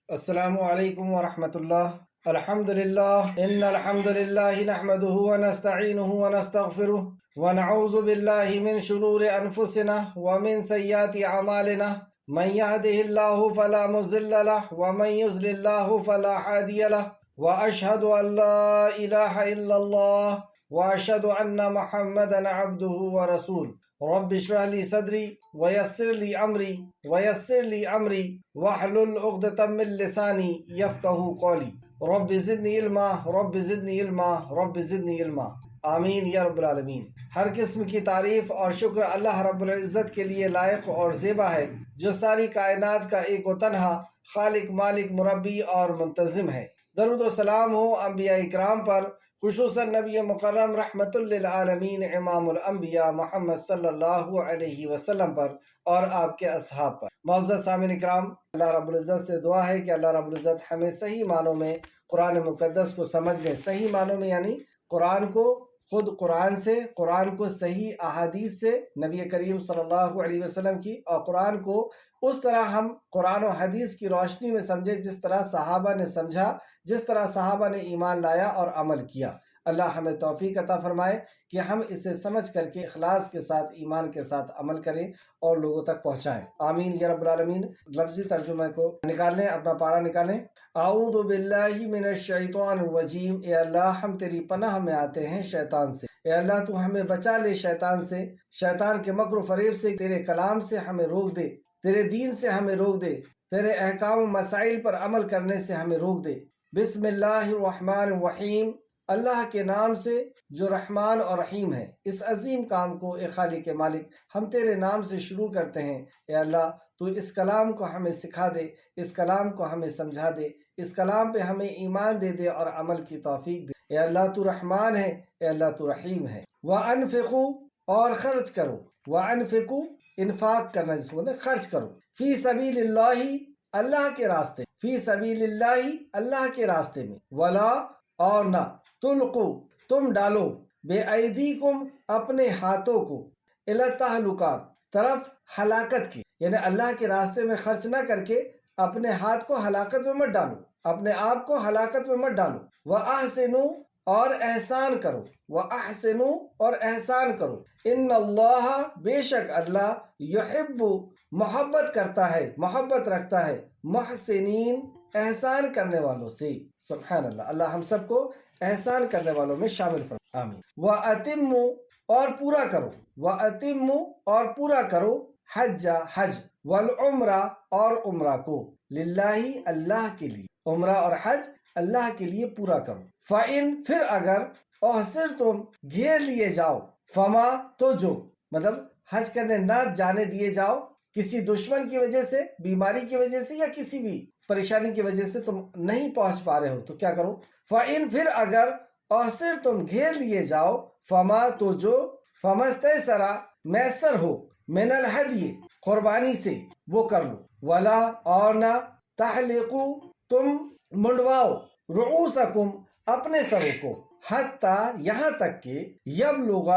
السلام علیکم ورحمۃ اللہ۔ الحمد للہ ان الحمد للہ نحمده ونستعینه ونستغفره ونعوذ باللہ من شرور انفسنا ومن سیئات اعمالنا من يهده الله فلا مضل له ومن يضلل الله فلا هادي له واشهد ان لا اله الا الله واشهد ان محمدا عبده ورسوله۔ رب اشرح لي صدري ويسر لي امري واحلل عقدة من لساني يفقهوا قولي رب زدني علما رب زدني علما رب زدني علما آمین یا رب العالمین۔ ہر قسم کی تعریف اور شکر اللہ رب العزت کے لیے لائق اور زیبا ہے، جو ساری کائنات کا ایک و تنہا خالق، مالک، مربی اور منتظم ہے۔ درود و سلام ہو انبیاء اکرام پر، خصوصاً نبی مکرم رحمت للعالمین امام الانبیاء محمد صلی اللہ علیہ وسلم پر اور آپ کے اصحاب پر۔ معزز سامعین اکرام، اللہ رب العزت سے دعا ہے کہ اللہ رب العزت ہمیں صحیح معنوں میں قرآن مقدس کو سمجھنے، صحیح معنوں میں یعنی قرآن کو خود قرآن سے، قرآن کو صحیح احادیث سے، نبی کریم صلی اللہ علیہ وسلم کی، اور قرآن کو اس طرح ہم قرآن و حدیث کی روشنی میں سمجھے جس طرح صحابہ نے سمجھا، جس طرح صحابہ نے ایمان لایا اور عمل کیا۔ اللہ ہمیں توفیق عطا فرمائے کہ ہم اسے سمجھ کر کے اخلاص کے ساتھ، ایمان کے ساتھ عمل کریں اور لوگوں تک پہنچائیں۔ آمین یا رب العالمین۔ لفظی ترجمہ کو نکال لیں، اپنا پارہ نکالیں۔ اعوذ باللہ من الشیطان الرجیم۔ اے اللہ، ہم تیری پناہ میں آتے ہیں شیطان سے۔ اے اللہ، تو ہمیں بچا لے شیطان سے، شیطان کے مکر و فریب سے، تیرے کلام سے ہمیں روک دے، تیرے دین سے ہمیں روک دے، تیرے احکام و مسائل پر عمل کرنے سے ہمیں روک دے۔ بسم اللہ الرحمن الرحیم۔ اللہ کے نام سے جو رحمان اور رحیم ہے۔ اس عظیم کام کو اے خالق مالک ہم تیرے نام سے شروع کرتے ہیں۔ اے اللہ، تو اس کلام کو ہمیں سکھا دے، اس کلام کو ہمیں سمجھا دے، اس کلام پہ ہمیں ایمان دے دے اور عمل کی توفیق دے۔ اے اللہ، تو رحمان ہے، اے اللہ تو رحیم ہے۔ وَأَنفِقُوا، اور خرچ کرو، وَأَنفِقُوا، انفاق کرنا جس کو بولتے ہیں، خرچ کرو، فی سبیل اللہ، اللہ کے راستے، فی سبیل اللہ، اللہ کے راستے میں، ولا، اور نہ، تلقوا، تم ڈالو، بے ایدیکم، اپنے ہاتھوں کو، الی التہلکات، طرف ہلاکت کے، یعنی اللہ کے راستے میں خرچ نہ کر کے اپنے ہاتھ کو ہلاکت میں مت ڈالو، اپنے آپ کو ہلاکت میں مت ڈالو۔ وَأَحْسِنُوا، اور احسان کرو، وَأَحْسِنُوا، اور احسان کرو، ان اللہ، بے شک اللہ، یحب، محبت کرتا ہے، محبت رکھتا ہے، محسنین، احسان کرنے والوں سے۔ سبحان اللہ، اللہ ہم سب کو احسان کرنے والوں میں شامل فرمائے، آمین۔ وَأَتِمُّوا، اور پورا کرو، وَأَتِمُّوا، اور پورا کرو، حج، حج، والعمرہ، اور عمرہ کو، للہ، اللہ کے لیے، عمرہ اور حج اللہ کے لیے پورا کرو۔ فَإِن، پھر اگر، احصرتم، گھیر لیے جاؤ، فما، تو جو، مطلب حج کرنے نہ جانے دیے جاؤ، کسی دشمن کی وجہ سے، بیماری کی وجہ سے، یا کسی بھی پریشانی کی وجہ سے تم نہیں پہنچ پا رہے ہو تو کیا کرو؟ فَإِن، پھر اگر، احصر، تم گھیر لیے جاؤ، فما، تو جو، فَمَسْتَيْسَرَ، میسر ہو، من الہدی، قربانی سے، وہ کر لو، ولا، اور نہ، تحلقوا، تم منڈواؤ، رؤوسکم، اپنے سروں کو، حتیٰ، یہاں تک کہ، یبلغ،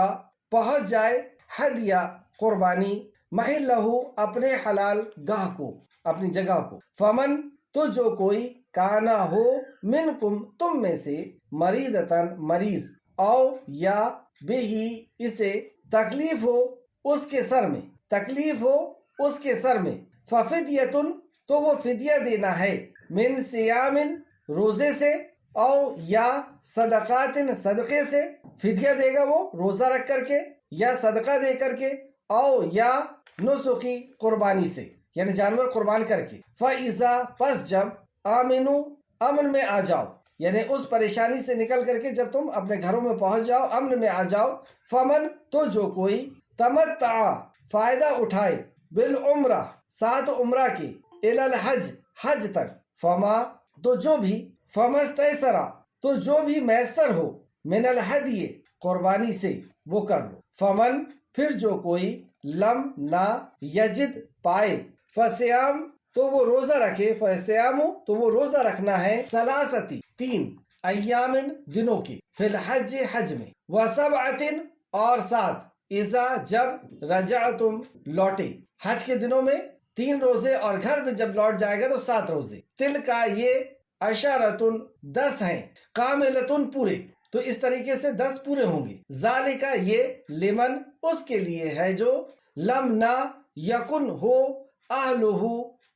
پہنچ جائے، ہدیہ، قربانی، محلہ، اپنے حلال گاہ کو، اپنی جگہ کو، فمن، تو جو کوئی، کانا ہو، منکم، تم میں سے، مریضتاً، مریض، او، یا، بہی، اسے، تکلیف ہو اس کے سر میں، تکلیف ہو اس کے سر میں، ففدیتن، تو وہ فدیہ دینا ہے، من صیامن، روزے سے، او، یا، صدقاتن، صدقے سے، فدیہ دے گا وہ روزہ رکھ کر کے یا صدقہ دے کر کے، او، یا، نسخی، قربانی سے، یعنی جانور قربان کر کے، فَإِذَا، پس جب، آمنو، امن میں آ جاؤ، یعنی اس پریشانی سے نکل کر کے جب تم اپنے گھروں میں پہنچ جاؤ، امن میں آ جاؤ، فمن، تو جو کوئی، تمتع، فائدہ اٹھائے، بالعمرہ، ساتھ عمرہ کے، الی الحج، حج تک، فما، تو جو بھی، فمستیسر، تو جو بھی میسر ہو، من الہدی، قربانی سے، وہ کر لو، فمن، پھر جو کوئی، لم، نہ، یجد، پائے، فصیام، تو وہ روزہ رکھے، فصیام، تو وہ روزہ رکھنا ہے، ثلاثتی، 3 ایامن، دنوں کے، فی الحج، حج میں، وسبعۃ، اور 7، اذا، جب، رجعتم، لوٹے، حج کے دنوں میں 3 روزے، اور گھر میں جب لوٹ جائے گا تو 7 روزے۔ تل کا یہ عشرۃ 10 ہیں، کاملۃ پورے، تو اس طریقے سے 10 پورے ہوں گے۔ ذالک یہ لمن اس کے لیے ہے جو لم نہ یکن ہو اہلہ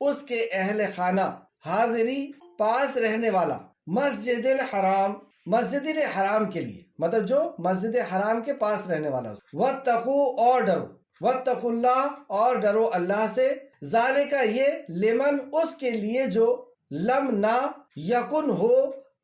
اس کے اہل خانہ، حاضری پاس رہنے والا، مسجد الحرام مسجد حرام کے لیے، مطلب جو مسجد حرام کے پاس رہنے والا۔ واتقوا اور ڈرو، واتقوا اللہ اور ڈرو اللہ سے، ذالک یہ لمن اس کے لیے جو لم نہ یکن ہو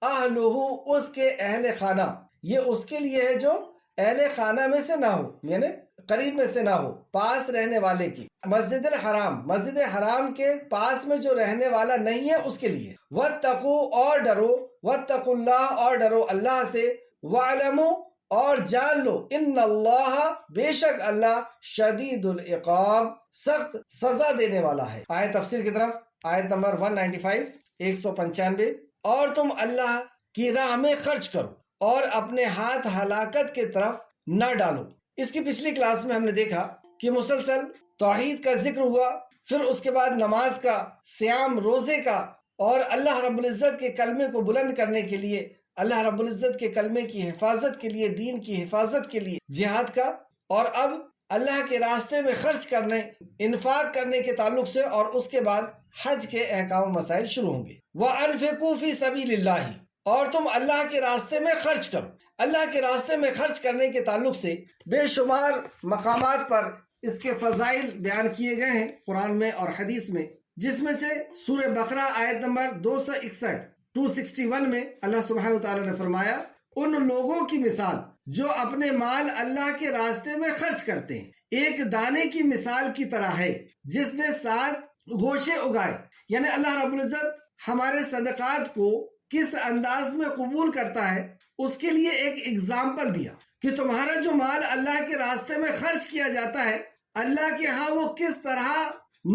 اہلہ اس کے اہل خانہ، یہ اس کے لیے ہے جو اہل خانہ میں سے نہ ہو، یعنی قریب میں سے نہ ہو، پاس رہنے والے کی۔ مسجد الحرام مسجد حرام کے پاس میں جو رہنے والا نہیں ہے اس کے لیے۔ واتقوا اور ڈرو، واتقوا اللہ اور ڈرو اللہ سے، وَاعْلَمُوا اور جان لو، ان اللہ بے شک اللہ شدید العقاب سخت سزا دینے والا ہے۔ آیت تفسیر کی طرف، آیت نمبر 195 195۔ اور تم اللہ کی راہ میں خرچ کرو اور اپنے ہاتھ ہلاکت کے طرف نہ ڈالو۔ اس کی پچھلی کلاس میں ہم نے دیکھا کہ مسلسل توحید کا ذکر ہوا، پھر اس کے بعد نماز کا، صیام روزے کا، اور اللہ رب العزت کے کلمے کو بلند کرنے کے لیے، اللہ رب العزت کے کلمے کی حفاظت کے لیے، دین کی حفاظت کے لیے جہاد کا، اور اب اللہ کے راستے میں خرچ کرنے، انفاق کرنے کے تعلق سے، اور اس کے بعد حج کے احکام و مسائل شروع ہوں گے۔ وَأَنفِقُوا فِي سَبِيلِ اللَّهِ اور تم اللہ کے راستے میں خرچ کرو۔ اللہ کے راستے میں خرچ کرنے کے تعلق سے بے شمار مقامات پر اس کے فضائل بیان کیے گئے ہیں قرآن میں اور حدیث میں، جس میں سے سورہ بقرہ آیت نمبر 261 میں اللہ سبحانہ وتعالی نے فرمایا، ان لوگوں کی مثال جو اپنے مال اللہ کے راستے میں خرچ کرتے ہیں، ایک دانے کی مثال کی طرح ہے جس نے 7 گوشے اگائے۔ یعنی اللہ رب العزت ہمارے صدقات کو کس انداز میں قبول کرتا ہے اس کے لیے ایک اگزامپل دیا کہ تمہارا جو مال اللہ کے راستے میں خرچ کیا جاتا ہے، اللہ کے ہاں وہ کس طرح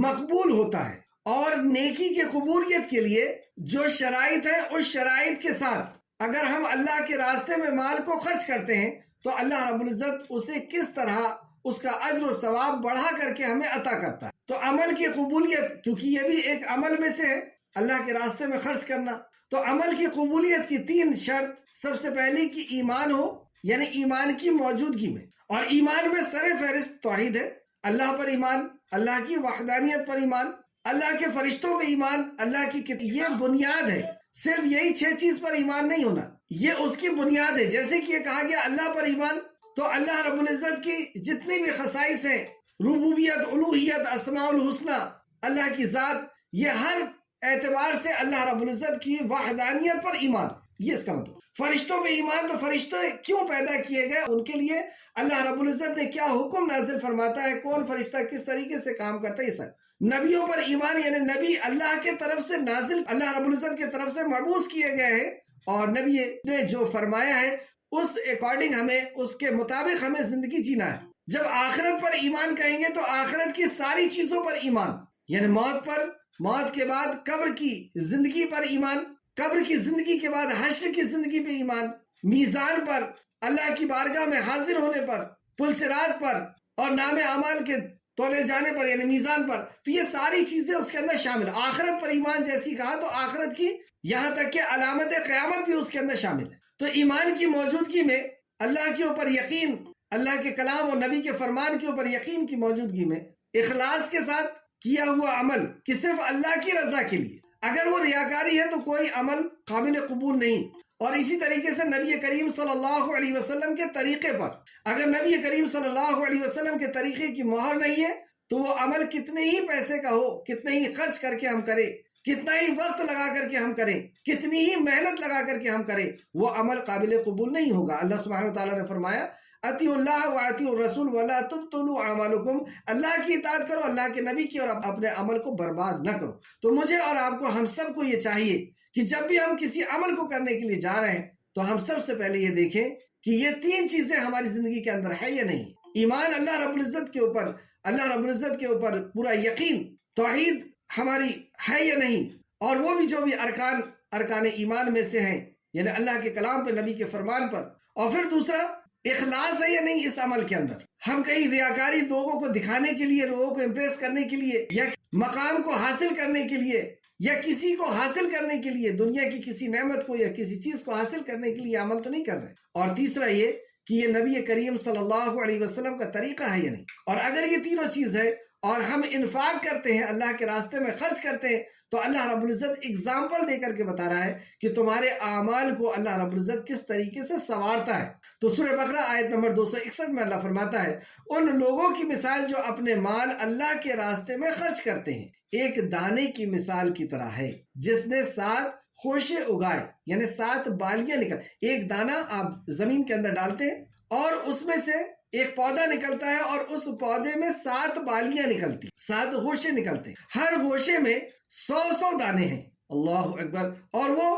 مقبول ہوتا ہے، اور نیکی کی قبولیت کے لیے جو شرائط ہے اس شرائط کے ساتھ اگر ہم اللہ کے راستے میں مال کو خرچ کرتے ہیں تو اللہ رب العزت اسے کس طرح اس کا اجر و ثواب بڑھا کر کے ہمیں عطا کرتا ہے۔ تو عمل کی قبولیت، کیونکہ یہ بھی ایک عمل میں سے ہے اللہ کے راستے میں خرچ کرنا، تو عمل کی قبولیت کی 3 شرط۔ سب سے پہلی کہ ایمان ہو، یعنی ایمان کی موجودگی میں، اور ایمان میں سر فہرست توحید ہے، اللہ پر ایمان، اللہ کی وحدانیت پر ایمان، اللہ کے فرشتوں پہ ایمان، اللہ کی یہ بنیاد ہے۔ صرف یہی 6 چیز پر ایمان نہیں ہونا، یہ اس کی بنیاد ہے۔ جیسے کہ یہ کہا گیا اللہ پر ایمان، تو اللہ رب العزت کی جتنی بھی خصائص ہیں، ربوبیت، الوہیت، اسماء الحسنہ، اللہ کی ذات، یہ ہر اعتبار سے اللہ رب العزت کی وحدانیت پر ایمان، یہ اس کا مطلب۔ فرشتوں پہ ایمان، تو فرشتے کیوں پیدا کیے گئے، ان کے لیے اللہ رب العزت نے کیا حکم نازل فرماتا ہے، کون فرشتہ کس طریقے سے کام کرتا ہے، یہ سب۔ نبیوں پر ایمان، یعنی نبی اللہ کے طرف سے نازل، اللہ رب العزت کے طرف سے مبعوث کیے گئے ہیں، اور نبی نے جو فرمایا ہے اس اکارڈنگ ہمیں، اس کے مطابق ہمیں زندگی جینا ہے۔ جب آخرت پر ایمان کہیں گے تو آخرت کی ساری چیزوں پر ایمان، یعنی موت پر، موت کے بعد قبر کی زندگی پر ایمان، قبر کی زندگی کے بعد حشر کی زندگی پہ ایمان، میزان پر، اللہ کی بارگاہ میں حاضر ہونے پر، پل صراط پر، اور نام اعمال کے تولے جانے پر، یعنی میزان پر، تو یہ ساری چیزیں اس کے اندر شامل۔ آخرت پر ایمان جیسی کہا تو آخرت کی یہاں تک کہ علامت قیامت بھی اس کے اندر شامل ہے۔ تو ایمان کی موجودگی میں اللہ کے اوپر یقین، اللہ کے کلام اور نبی کے فرمان کے اوپر یقین کی موجودگی میں اخلاص کے ساتھ کیا ہوا عمل کہ صرف اللہ کی رضا کے لیے، اگر وہ ریاکاری ہے تو کوئی عمل قابل قبول نہیں۔ اور اسی طریقے سے نبی کریم صلی اللہ علیہ وسلم کے طریقے پر، اگر نبی کریم صلی اللہ علیہ وسلم کے طریقے کی مہر نہیں ہے تو وہ عمل کتنے ہی پیسے کا ہو، کتنے ہی خرچ کر کے ہم کریں، کتنا ہی وقت لگا کر کے ہم کریں، کتنی ہی محنت لگا کر کے ہم کریں، وہ عمل قابل قبول نہیں ہوگا۔ اللہ سبحانہ وتعالیٰ نے فرمایا، اطیعوا اللہ واطیعوا الرسول ولا تبطلوا اعمالکم، اللہ کی اطاعت کرو، اللہ کے نبی کی، اور اپنے عمل کو برباد نہ کرو۔ تو مجھے اور آپ کو، ہم سب کو یہ چاہیے کہ جب بھی ہم کسی عمل کو کرنے کے لیے جا رہے ہیں تو ہم سب سے پہلے یہ دیکھیں کہ یہ 3 چیزیں ہماری زندگی کے اندر ہے یا نہیں۔ ایمان، اللہ رب العزت کے اوپر، اللہ رب العزت کے اوپر پورا یقین، توحید ہماری ہے یا نہیں، اور وہ بھی جو بھی ارکان ایمان میں سے ہیں، یعنی اللہ کے کلام پہ، نبی کے فرمان پر۔ اور پھر دوسرا، اخلاص ہے یا نہیں اس عمل کے اندر۔ ہم کہیں ریاکاری، لوگوں کو دکھانے کے لیے، لوگوں کو امپریس کرنے کے لیے، یا مقام کو حاصل کرنے کے لیے یا کسی کو حاصل کرنے کے لیے، دنیا کی کسی نعمت کو یا کسی چیز کو حاصل کرنے کے لیے عمل تو نہیں کر رہے. اور تیسرا یہ کہ یہ نبی کریم صلی اللہ علیہ وسلم کا طریقہ ہے یا نہیں. اور اگر یہ تینوں چیز ہے اور ہم انفاق کرتے ہیں، اللہ کے راستے میں خرچ کرتے ہیں، تو اللہ رب العزت اگزامپل دے کر کے بتا رہا ہے کہ تمہارے اعمال کو اللہ رب العزت کس طریقے سے سنوارتا ہے. تو سورہ بقرہ آیت نمبر 261 میں اللہ فرماتا ہے، ان لوگوں کی مثال جو اپنے مال اللہ کے راستے میں خرچ کرتے ہیں، ایک دانے کی مثال کی طرح ہے جس نے 7 خوشے اگائے، یعنی 7 بالیاں نکل. ایک دانہ آپ زمین کے اندر ڈالتے ہیں اور اس میں سے ایک پودا نکلتا ہے اور اس پودے میں 7 بالیاں نکلتی، 7 گوشے نکلتے ہیں. ہر گوشے میں 100 دانے ہیں. اللہ اکبر. اور وہ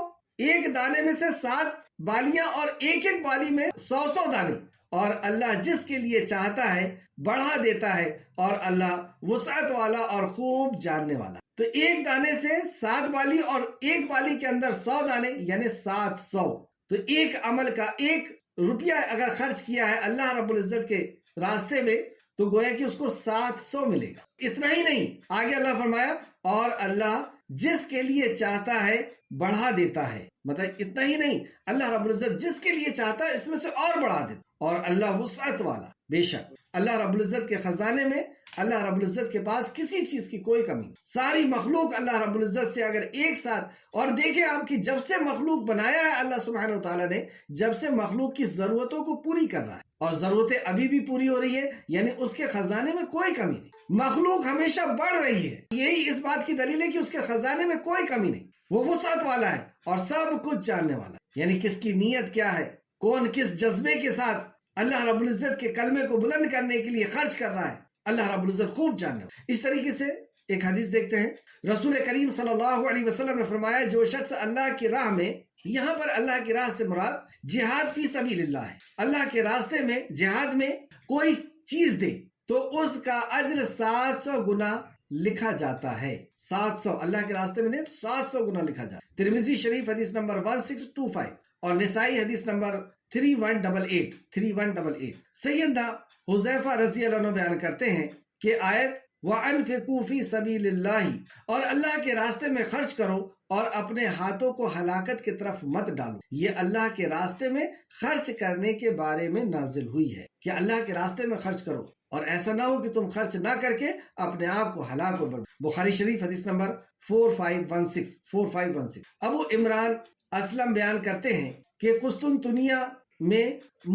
ایک دانے میں سے 7 بالیاں اور ایک ایک بالی میں 100 دانے. اور اللہ جس کے لیے چاہتا ہے بڑھا دیتا ہے، اور اللہ وسعت والا اور خوب جاننے والا. تو ایک دانے سے 7 بالی اور ایک بالی کے اندر 100 دانے یعنی 700. تو ایک عمل کا 1 روپیہ اگر خرچ کیا ہے اللہ رب العزت کے راستے میں تو گویا کہ اس کو 700 ملے گا. اتنا ہی نہیں، آگے اللہ فرمایا اور اللہ جس کے لیے چاہتا ہے بڑھا دیتا ہے. مطلب اتنا ہی نہیں، اللہ رب العزت جس کے لیے چاہتا ہے اس میں سے اور بڑھا دیتا. اور اللہ وسعت والا، بے شک اللہ رب العزت کے خزانے میں، اللہ رب العزت کے پاس کسی چیز کی کوئی کمی نہیں. ساری مخلوق اللہ رب العزت سے اگر ایک ساتھ، اور دیکھیں آپ کی جب سے مخلوق بنایا ہے اللہ سبحانہ وتعالی نے، جب سے مخلوق کی ضرورتوں کو پوری کر رہا ہے، اور ضرورتیں ابھی بھی پوری ہو رہی ہے، یعنی اس کے خزانے میں کوئی کمی نہیں. مخلوق ہمیشہ بڑھ رہی ہے، یہی اس بات کی دلیل ہے کہ اس کے خزانے میں کوئی کمی نہیں. وہ وسعت والا ہے اور سب کچھ جاننے والا، یعنی کس کی نیت کیا ہے، کون کس جذبے کے ساتھ اللہ رب العزت کے کلمے کو بلند کرنے کے لیے خرچ کر رہا ہے، اللہ رب العزت خوب جاننے والا. اس طریقے سے ایک حدیث دیکھتے ہیں، رسول کریم صلی اللہ علیہ وسلم نے فرمایا، جو شخص اللہ کی راہ میں، یہاں پر اللہ کی راہ سے مراد جہاد فی سبیل اللہ ہے، اللہ کے راستے میں جہاد میں کوئی چیز دے تو اس کا اجر 700 گنا لکھا جاتا ہے. 700 اللہ کے راستے میں دے تو 700 گنا لکھا جاتا ہے. ترمذی شریف حدیث نمبر 1625 اور نسائی حدیث نمبر 3188. سیدنا حذیفہ رضی اللہ عنہ بیان کرتے ہیں کہ آیت وَأَنفِقُوا فِي سَبِيلِ اللَّهِ، اور اللہ کے راستے میں خرچ کرو اور اپنے ہاتھوں کو ہلاکت کی طرف مت ڈالو، یہ اللہ کے راستے میں خرچ کرنے کے بارے میں نازل ہوئی ہے کہ اللہ کے راستے میں خرچ کرو، اور ایسا نہ ہو کہ تم خرچ نہ کر کے اپنے آپ کو ہلاک ہو. بخاری شریف حدیث نمبر 4516. ابو عمران اسلم بیان کرتے ہیں کہ قسطنطنیہ میں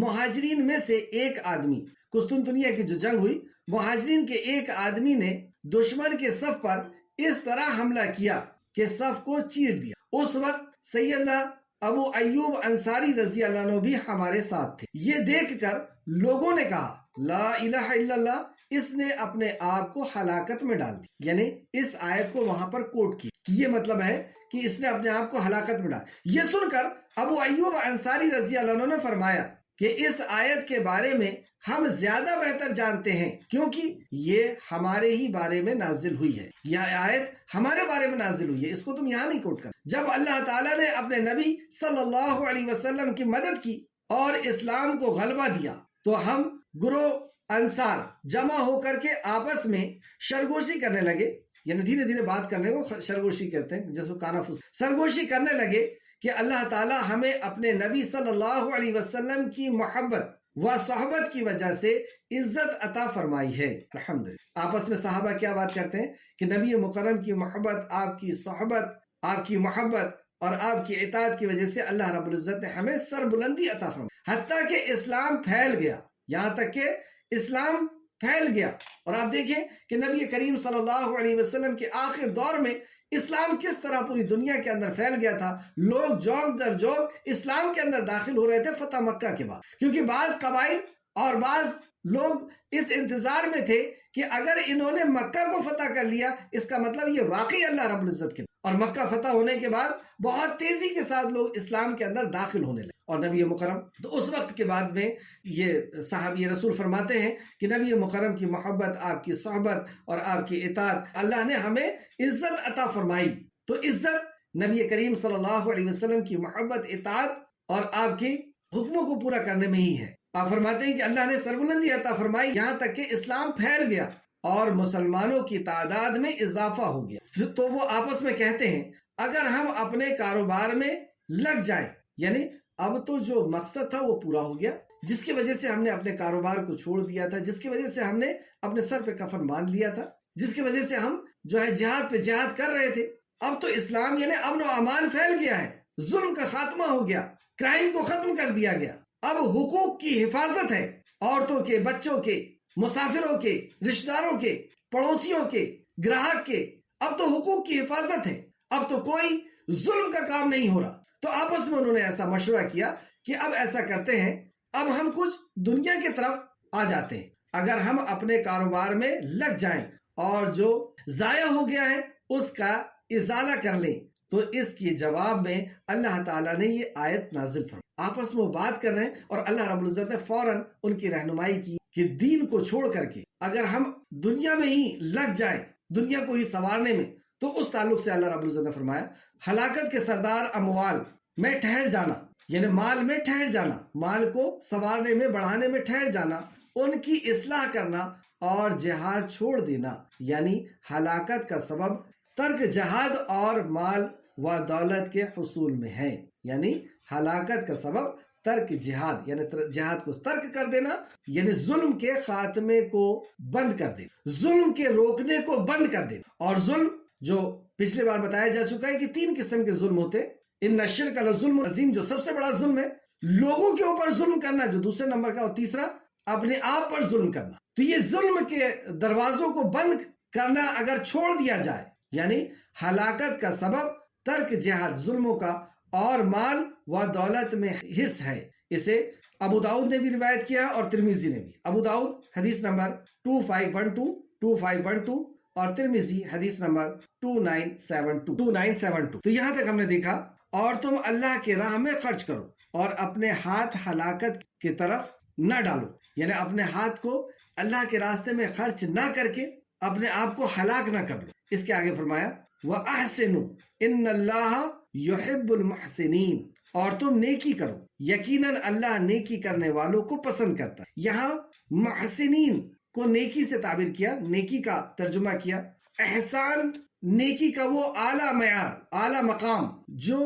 مہاجرین میں سے ایک آدمی، قسطنطنیہ کی جو جنگ ہوئی، مہاجرین کے ایک آدمی نے دشمن کے صف پر اس طرح حملہ کیا کہ صف کو چیر دیا. اس وقت سیدنا ابو ایوب انصاری رضی اللہ عنہ بھی ہمارے ساتھ تھے. یہ دیکھ کر لوگوں نے کہا لا الہ الا اللہ، اس نے اپنے آپ کو ہلاکت میں ڈال دی. یعنی اس آیت کو وہاں پر کوٹ کی کہ یہ مطلب ہے کہ اس نے اپنے آپ کو ہلاکت میں ڈال. یہ سن کر ابو ایوب انصاری رضی اللہ عنہ نے فرمایا کہ اس آیت کے بارے میں ہم زیادہ بہتر جانتے ہیں، کیونکہ یہ ہمارے ہی بارے میں نازل ہوئی ہے، یہ آیت ہمارے بارے میں نازل ہوئی ہے، اس کو تم یہاں نہیں کوٹ کر. جب اللہ تعالیٰ نے اپنے نبی صلی اللہ علیہ وسلم کی مدد کی اور اسلام کو غلبہ دیا تو ہم گروہ انصار جمع ہو کر کے آپس میں سرگوشی کرنے لگے، یعنی دھیرے دھیرے بات کرنے کو سرگوشی کہتے ہیں، جیسے کانافوس. سرگوشی کرنے لگے کہ اللہ تعالیٰ ہمیں اپنے نبی صلی اللہ علیہ وسلم کی محبت و صحبت کی وجہ سے عزت عطا فرمائی ہے. الحمدللہ. آپس میں صحابہ کیا بات کرتے ہیں کہ نبی مکرم کی محبت، آپ کی صحبت، آپ کی محبت اور آپ کی اطاعت کی وجہ سے اللہ رب العزت نے ہمیں سر بلندی عطا فرمائی، حتیٰ کہ اسلام پھیل گیا، یہاں تک کہ اسلام پھیل گیا. اور آپ دیکھیں کہ نبی کریم صلی اللہ علیہ وسلم کے آخر دور میں اسلام کس طرح پوری دنیا کے اندر پھیل گیا تھا. لوگ جوگ در جوگ اسلام کے اندر داخل ہو رہے تھے فتح مکہ کے بعد، کیونکہ بعض قبائل اور بعض لوگ اس انتظار میں تھے کہ اگر انہوں نے مکہ کو فتح کر لیا اس کا مطلب یہ واقعی اللہ رب العزت کے. اور مکہ فتح ہونے کے بعد بہت تیزی کے ساتھ لوگ اسلام کے اندر داخل ہونے لگے. اور نبی مکرم تو اس وقت کے بعد میں یہ صحابی رسول فرماتے ہیں کہ نبی مکرم کی محبت، آپ کی صحبت اور آپ کی اطاعت، اللہ نے ہمیں عزت عطا فرمائی. تو عزت نبی کریم صلی اللہ علیہ وسلم کی محبت، اطاعت اور آپ کے حکموں کو پورا کرنے میں ہی ہے. آپ فرماتے ہیں کہ اللہ نے سربلندی عطا فرمائی، یہاں تک کہ اسلام پھیل گیا اور مسلمانوں کی تعداد میں اضافہ ہو گیا۔ تو وہ آپس میں کہتے ہیں اگر ہم اپنے کاروبار میں لگ جائیں، یعنی اب تو جو مقصد تھا وہ پورا ہو گیا، جس کی وجہ سے ہم نے اپنے کاروبار کو چھوڑ دیا تھا، جس کی وجہ سے ہم نے اپنے سر پہ کفن باندھ لیا تھا، جس کی وجہ سے ہم جو ہے جہاد پہ جہاد کر رہے تھے، اب تو اسلام یعنی امن و امان پھیل گیا ہے، ظلم کا خاتمہ ہو گیا، کرائم کو ختم کر دیا گیا، اب حقوق کی حفاظت ہے، عورتوں کے، بچوں کے، مسافروں کے، رشتہ داروں کے، پڑوسیوں کے، گراہک کے، اب تو حقوق کی حفاظت ہے، اب تو کوئی ظلم کا کام نہیں ہو رہا۔ تو آپس میں انہوں نے ایسا مشورہ کیا کہ اب ایسا کرتے ہیں، اب ہم کچھ دنیا کی طرف آ جاتے ہیں، اگر ہم اپنے کاروبار میں لگ جائیں اور جو ضائع ہو گیا ہے اس کا ازالہ کر لیں۔ تو اس کے جواب میں اللہ تعالیٰ نے یہ آیت نازل فرمائی۔ آپس میں وہ بات کر رہے ہیں اور اللہ رب العزت نے فوراً ان کی رہنمائی کی کہ دین کو چھوڑ کر کے اگر ہم دنیا میں ہی لگ جائیں، دنیا کو ہی سنوارنے میں، تو اس تعلق سے اللہ رب العزت نے فرمایا ہلاکت کے سردار اموال میں ٹھہر جانا، یعنی مال میں ٹھہر جانا، مال کو سنوارنے میں، بڑھانے میں ٹھہر جانا، ان کی اصلاح کرنا اور جہاد چھوڑ دینا، یعنی ہلاکت کا سبب ترک جہاد اور مال و دولت کے حصول میں ہے، یعنی ہلاکت کا سبب ترک جہاد، یعنی جہاد کو ترک کر دینا، یعنی ظلم کے خاتمے کو بند کر دینا، ظلم کے روکنے کو بند کر دینا۔ اور ظلم جو پچھلی بار بتایا جا چکا ہے کہ 3 قسم کے ظلم ہوتے، ان الشرک لظلم عظیم جو سب سے بڑا ظلم ہے، لوگوں کے اوپر ظلم کرنا جو دوسرے نمبر کا، اور تیسرا اپنے آپ پر ظلم کرنا۔ تو یہ ظلم کے دروازوں کو بند کرنا اگر چھوڑ دیا جائے، یعنی ہلاکت کا سبب ترک جہاد، ظلموں کا، اور مال و دولت میں حرص ہے۔ اسے ابو داؤد نے بھی روایت کیا اور ترمذی نے بھی۔ ابو داؤد حدیث نمبر 2512 اور ترمذی حدیث نمبر 2972۔ تو یہاں تک ہم نے دیکھا، اور تم اللہ کے راہ میں خرچ کرو اور اپنے ہاتھ ہلاکت کی طرف نہ ڈالو، یعنی اپنے ہاتھ کو اللہ کے راستے میں خرچ نہ کر کے اپنے آپ کو ہلاک نہ کر لو۔ اس کے آگے فرمایا وَأَحْسِنُوا إِنَّ اللَّهَ يُحِبُّ الْمُحْسِنِينَ، اور تم نیکی کرو، یقیناً اللہ نیکی کرنے والوں کو پسند کرتا ہے۔ یہاں محسنین کو نیکی سے تعبیر کیا، نیکی کا ترجمہ کیا۔ احسان نیکی کا وہ اعلیٰ معیار، اعلیٰ مقام جو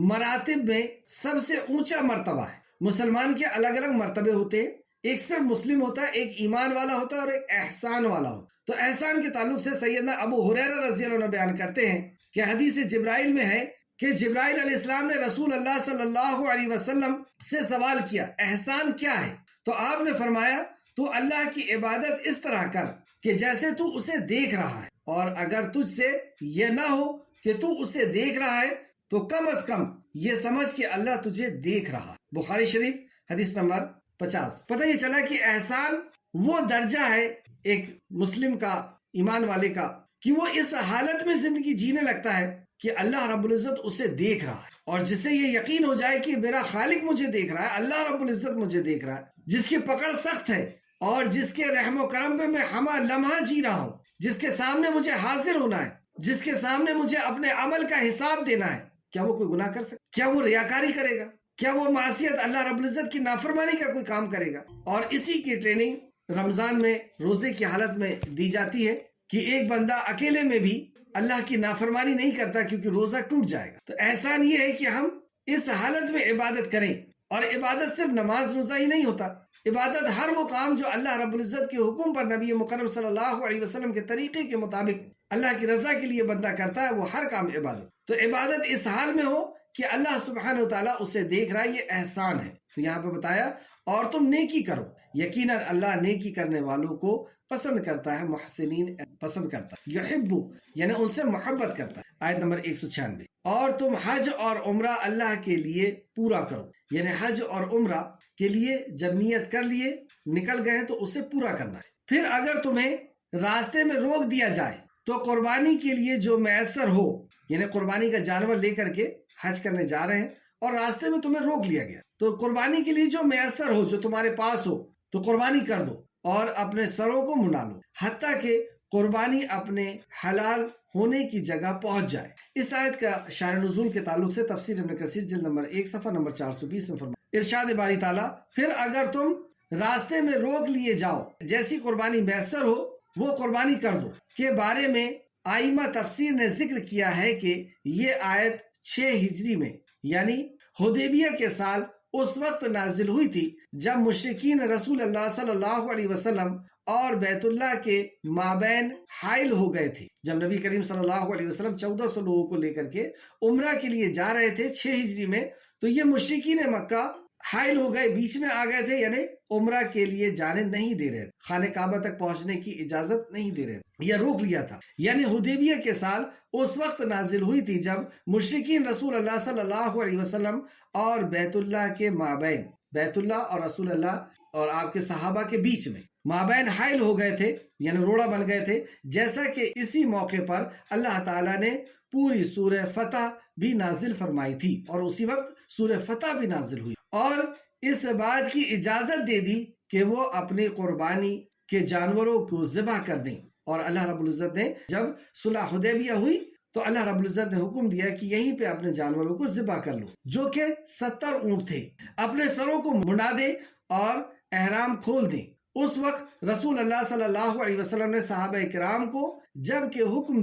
مراتب میں سب سے اونچا مرتبہ ہے۔ مسلمان کے الگ الگ مرتبے ہوتے ہیں، ایک صرف مسلم ہوتا ہے، ایک ایمان والا ہوتا ہے اور ایک احسان والا ہوتا ہے۔ تو احسان کے تعلق سے سیدنا ابو ہریرہ رضی اللہ عنہ بیان کرتے ہیں کہ حدیث جبرائیل میں ہے کہ جبرائیل علیہ السلام نے رسول اللہ صلی اللہ علیہ وسلم سے سوال کیا احسان کیا ہے؟ تو آپ نے فرمایا تو اللہ کی عبادت اس طرح کر کہ جیسے تو اسے دیکھ رہا ہے، اور اگر تجھ سے یہ نہ ہو کہ تو اسے دیکھ رہا ہے تو کم از کم یہ سمجھ کہ اللہ تجھے دیکھ رہا ہے۔ بخاری شریف حدیث نمبر 50۔ پتہ یہ چلا کہ احسان وہ درجہ ہے ایک مسلم کا، ایمان والے کا، کہ وہ اس حالت میں زندگی جینے لگتا ہے کہ اللہ رب العزت اسے دیکھ رہا ہے، اور جسے یہ یقین ہو جائے کہ میرا خالق مجھے دیکھ رہا ہے، اللہ رب العزت مجھے دیکھ رہا ہے، جس کی پکڑ سخت ہے اور جس کے رحم و کرم پہ میں ہمہ لمحہ جی رہا ہوں، جس کے سامنے مجھے حاضر ہونا ہے، جس کے سامنے مجھے اپنے عمل کا حساب دینا ہے، کیا وہ کوئی گناہ کر سکتا؟ کیا وہ ریاکاری کرے گا؟ کیا وہ معصیت، اللہ رب العزت کی نافرمانی کا کوئی کام کرے گا؟ اور اسی کی ٹریننگ رمضان میں روزے کی حالت میں دی جاتی ہے کہ ایک بندہ اکیلے میں بھی اللہ کی نافرمانی نہیں کرتا کیونکہ روزہ ٹوٹ جائے گا۔ تو احسان یہ ہے کہ ہم اس حالت میں عبادت کریں، اور عبادت صرف نماز روزہ ہی نہیں ہوتا، عبادت ہر وہ کام جو اللہ رب العزت کے حکم پر نبی مکرم صلی اللہ علیہ وسلم کے طریقے کے مطابق اللہ کی رضا کے لیے بندہ کرتا ہے، وہ ہر کام عبادت۔ تو عبادت اس حال میں ہو کہ اللہ سبحانہ وتعالیٰ اسے دیکھ رہا ہے، یہ احسان ہے۔ تو یہاں پہ بتایا اور تم نیکی کرو، یقیناً اللہ نیکی کرنے والوں کو پسند کرتا ہے، محسنین پسند کرتا ہے، یحبو یعنی ان سے محبت کرتا ہے۔ آیت نمبر 196۔ اور تم حج اور عمرہ اللہ کے لیے پورا کرو، یعنی حج اور عمرہ کے لیے جب نیت کر لیے نکل گئے تو اسے پورا کرنا ہے۔ پھر اگر تمہیں راستے میں روک دیا جائے تو قربانی کے لیے جو میسر ہو، یعنی قربانی کا جانور لے کر کے حج کرنے جا رہے ہیں اور راستے میں تمہیں روک لیا گیا تو قربانی کے لیے جو میسر ہو، جو تمہارے پاس ہو، تو قربانی کر دو اور اپنے سروں کو منڈا لو حتیٰ کہ قربانی اپنے حلال ہونے کی جگہ پہنچ جائے۔ اس آیت کا شان نزول کے تعلق سے تفسیر ابن کثیر جلد نمبر 1 صفحہ نمبر 420 میں فرمایا، ارشاد باری تعالیٰ، پھر اگر تم راستے میں روک لیے جاؤ، جیسی قربانی میسر ہو وہ قربانی کر دو کے بارے میں آئمہ تفسیر نے ذکر کیا ہے کہ یہ آیت 6 ہجری میں یعنی حدیبیہ کے سال اس وقت نازل ہوئی تھی جب مشرکین رسول اللہ صلی اللہ علیہ وسلم اور بیت اللہ کے مابین حائل ہو گئے تھے۔ جب نبی کریم صلی اللہ علیہ وسلم 1400 لوگوں کو لے کر کے عمرہ کے لیے جا رہے تھے 6 ہجری میں، تو یہ مشرکین مکہ حائل ہو گئے، بیچ میں آ گئے تھے، یعنی عمرہ کے لیے جانے نہیں دے رہے، خانہ کعبہ تک پہنچنے کی اجازت نہیں دے رہے، یا روک لیا تھا۔ یعنی حدیبیہ کے سال اس وقت نازل ہوئی تھی جب مشرکین رسول اللہ صلی اللہ علیہ وسلم اور بیت اللہ کے مابین، بیت اللہ اور رسول اللہ اور آپ کے صحابہ کے بیچ میں مابین حائل ہو گئے تھے، یعنی روڑا بن گئے تھے، جیسا کہ اسی موقع پر اللہ تعالیٰ نے پوری سورہ فتح بھی نازل فرمائی تھی، اور اسی وقت سورہ فتح بھی نازل ہوئی اور اس بات کی اجازت دے دی کہ وہ اپنی قربانی کے جانوروں کو ذبح کر دیں۔ اور اللہ رب العزت نے جب صلح حدیبیہ ہوئی تو اللہ رب العزت نے حکم دیا کہ یہیں پہ اپنے جانوروں کو ذبح کر لو، جو کہ 70 اونٹ تھے، اپنے سروں کو منڈا دیں اور احرام کھول دیں۔ اس وقت رسول اللہ صلی اللہ علیہ وسلم نے صحابہ کرام کو جب کہ حکم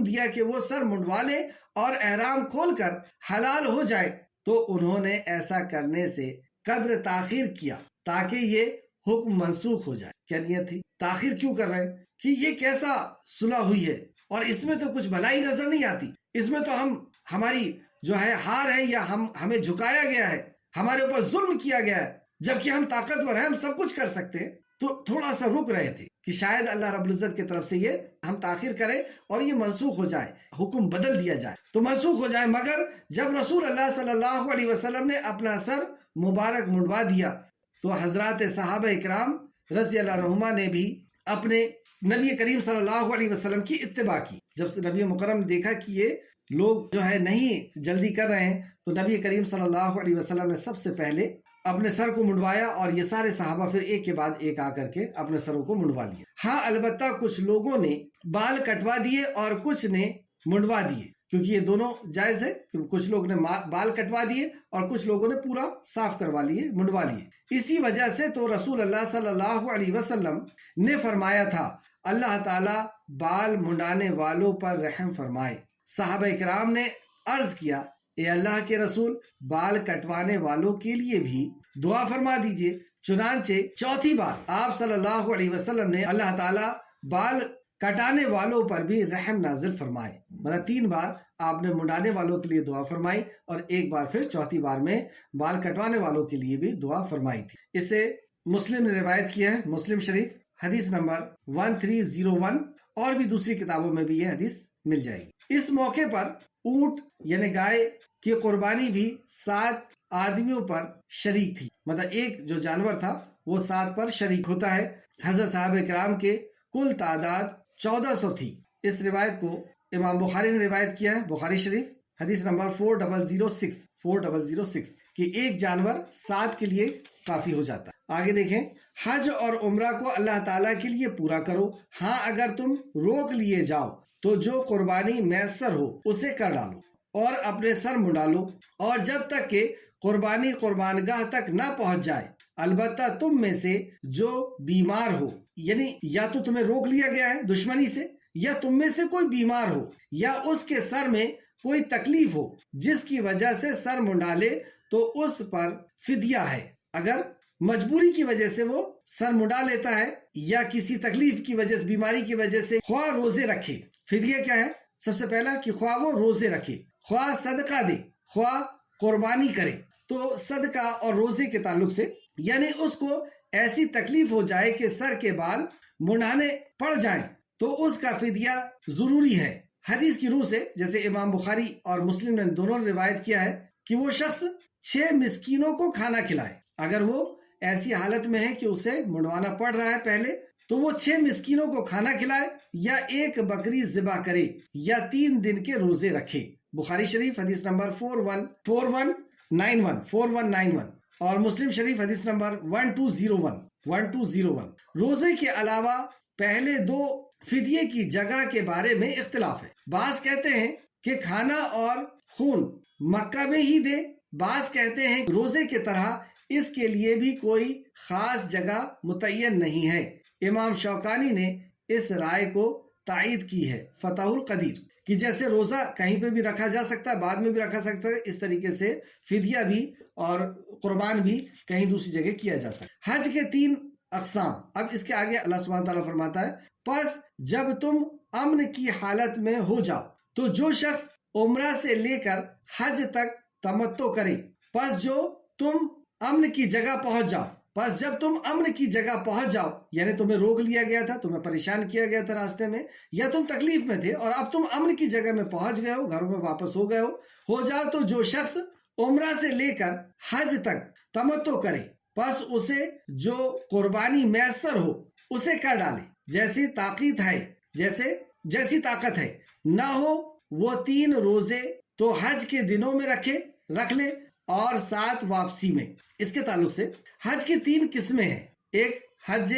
دیا کہ وہ سر منڈوا لیں اور احرام کھول کر حلال ہو جائے، تو انہوں نے ایسا کرنے سے قدر تاخیر کیا تاکہ یہ حکم منسوخ ہو جائے۔ کیا نیت تھی؟ تاخیر کیوں کر رہے کہ یہ کیسا صلح ہوئی ہے اور اس میں تو کچھ بھلائی نظر نہیں آتی، اس میں تو ہماری جو ہے ہار ہے، یا ہمیں جھکایا گیا ہے، ہمارے اوپر ظلم کیا گیا ہے، جبکہ ہم طاقتور ہیں، ہم سب کچھ کر سکتے ہیں۔ تو تھوڑا سا رک رہے تھے کہ شاید اللہ رب العزت کی طرف سے یہ ہم تاخیر کریں اور یہ منسوخ ہو جائے، حکم بدل دیا جائے تو منسوخ ہو جائے۔ مگر جب رسول اللہ صلی اللہ علیہ وسلم نے اپنا سر مبارک منڈوا دیا تو حضرات صحابہ اکرام رضی اللہ عنہما نے بھی اپنے نبی کریم صلی اللہ علیہ وسلم کی اتباع کی۔ جب نبی مکرم نے دیکھا کہ یہ لوگ جو ہے نہیں جلدی کر رہے ہیں، تو نبی کریم صلی اللہ علیہ وسلم نے سب سے پہلے اپنے سر کو منڈوایا، اور یہ سارے صحابہ پھر ایک کے بعد ایک آ کر کے اپنے سروں کو منڈوا لیے۔ ہاں البتہ کچھ لوگوں نے بال کٹوا دیے اور کچھ نے منڈوا دیے، کیونکہ یہ دونوں جائز ہے، کچھ لوگ نے بال کٹوا دیے اور کچھ لوگوں نے پورا صاف کروا لیے، منڈوا لیے۔ اسی وجہ سے تو رسول اللہ صلی اللہ علیہ وسلم نے فرمایا تھا اللہ تعالیٰ بال منڈانے والوں پر رحم فرمائے۔ صحابہ کرام نے عرض کیا اے اللہ کے رسول، بال کٹوانے والوں کے لیے بھی دعا فرما دیجئے۔ چنانچہ چوتھی بار آپ صلی اللہ علیہ وسلم نے اللہ تعالیٰ بال کٹانے والوں پر بھی رحم نازل فرمائے، مطلب 3 بار آپ نے منڈانے والوں کے لیے دعا فرمائی اور ایک بار پھر چوتھی بار میں بال کٹوانے والوں کے لیے بھی دعا فرمائی تھی۔ اسے مسلم نے روایت کیا ہے، مسلم شریف حدیث نمبر 1301، اور بھی دوسری کتابوں میں بھی یہ حدیث مل جائے گی۔ اس موقع پر اونٹ یعنی گائے کی قربانی بھی 7 آدمیوں پر شریک تھی، مطلب ایک جو جانور تھا وہ 7 پر شریک ہوتا ہے۔ حضرت صحابہ کرام کے کل تعداد 1400 تھی۔ اس روایت کو امام بخاری نے روایت کیا ہے، بخاری شریف حدیث نمبر 4006 کہ ایک جانور 7 کے لیے کافی ہو جاتا ہے۔ آگے دیکھیں، حج اور عمرہ کو اللہ تعالیٰ کے لیے پورا کرو، ہاں اگر تم روک لیے جاؤ تو جو قربانی میسر ہو اسے کر ڈالو اور اپنے سر منڈالو، اور جب تک کہ قربانی قربانگاہ تک نہ پہنچ جائے، البتہ تم میں سے جو بیمار ہو، یعنی یا تو تمہیں روک لیا گیا ہے دشمنی سے، یا تم میں سے کوئی بیمار ہو، یا اس کے سر میں کوئی تکلیف ہو جس کی وجہ سے سر منڈالے، تو اس پر فدیہ ہے۔ اگر مجبوری کی وجہ سے وہ سر منڈا لیتا ہے یا کسی تکلیف کی وجہ سے، بیماری کی وجہ سے، خواہ روزے رکھے، فدیہ کیا ہے؟ سب سے پہلا کہ خواہ وہ روزے رکھے، خواہ صدقہ دے، خواہ قربانی کرے۔ تو صدقہ اور روزے کے تعلق سے یعنی اس کو ایسی تکلیف ہو جائے کہ سر کے بال منڈانے پڑ جائیں تو اس کا فدیہ ضروری ہے۔ حدیث کی روح سے جیسے امام بخاری اور مسلم نے دونوں نے روایت کیا ہے کہ وہ شخص 6 مسکینوں کو کھانا کھلائے۔ اگر وہ ایسی حالت میں ہے کہ اسے منڈوانا پڑ رہا ہے پہلے، تو وہ 6 مسکینوں کو کھانا کھلائے، یا ایک بکری ذبح کرے، یا 3 دن کے روزے رکھے۔ بخاری شریف حدیث نمبر 4191 اور مسلم شریف حدیث نمبر 1201۔ روزے کے علاوہ پہلے 2 فدیے کی جگہ کے بارے میں اختلاف ہے۔ بعض کہتے ہیں کہ کھانا اور خون مکہ میں ہی دے، بعض کہتے ہیں روزے کی طرح اس کے لیے بھی کوئی خاص جگہ متعین نہیں ہے۔ امام شوکانی نے اس رائے کو تائید کی ہے فتح القدیر کہ جیسے روزہ کہیں پہ بھی رکھا جا سکتا ہے، بعد میں بھی رکھا سکتا ہے، اس طریقے سے فدیہ بھی اور قربان بھی کہیں دوسری جگہ کیا جا سکتا ہے۔ حج کے 3 اقسام۔ اب اس کے آگے اللہ سبحانہ تعالیٰ فرماتا ہے پس جب تم امن کی حالت میں ہو جاؤ تو جو شخص عمرہ سے لے کر حج تک تمتع کرے، پس جو تم امن کی جگہ پہنچ جاؤ، بس جب تم امن کی جگہ پہنچ جاؤ، یعنی تمہیں روک لیا گیا تھا، تمہیں پریشان کیا گیا تھا راستے میں، یا تم تکلیف میں تھے اور اب تم امن کی جگہ میں پہنچ گئے ہو، گھروں میں واپس ہو گئے ہو جاؤ تو جو شخص عمرہ سے لے کر حج تک تمتع کرے، پس اسے جو قربانی میسر ہو اسے کر ڈالے، جیسی طاقت ہے، نہ ہو وہ 3 روزے تو حج کے دنوں میں رکھ لے اور 7 واپسی میں۔ اس کے تعلق سے حج کی 3 قسمیں ہیں۔ ایک حج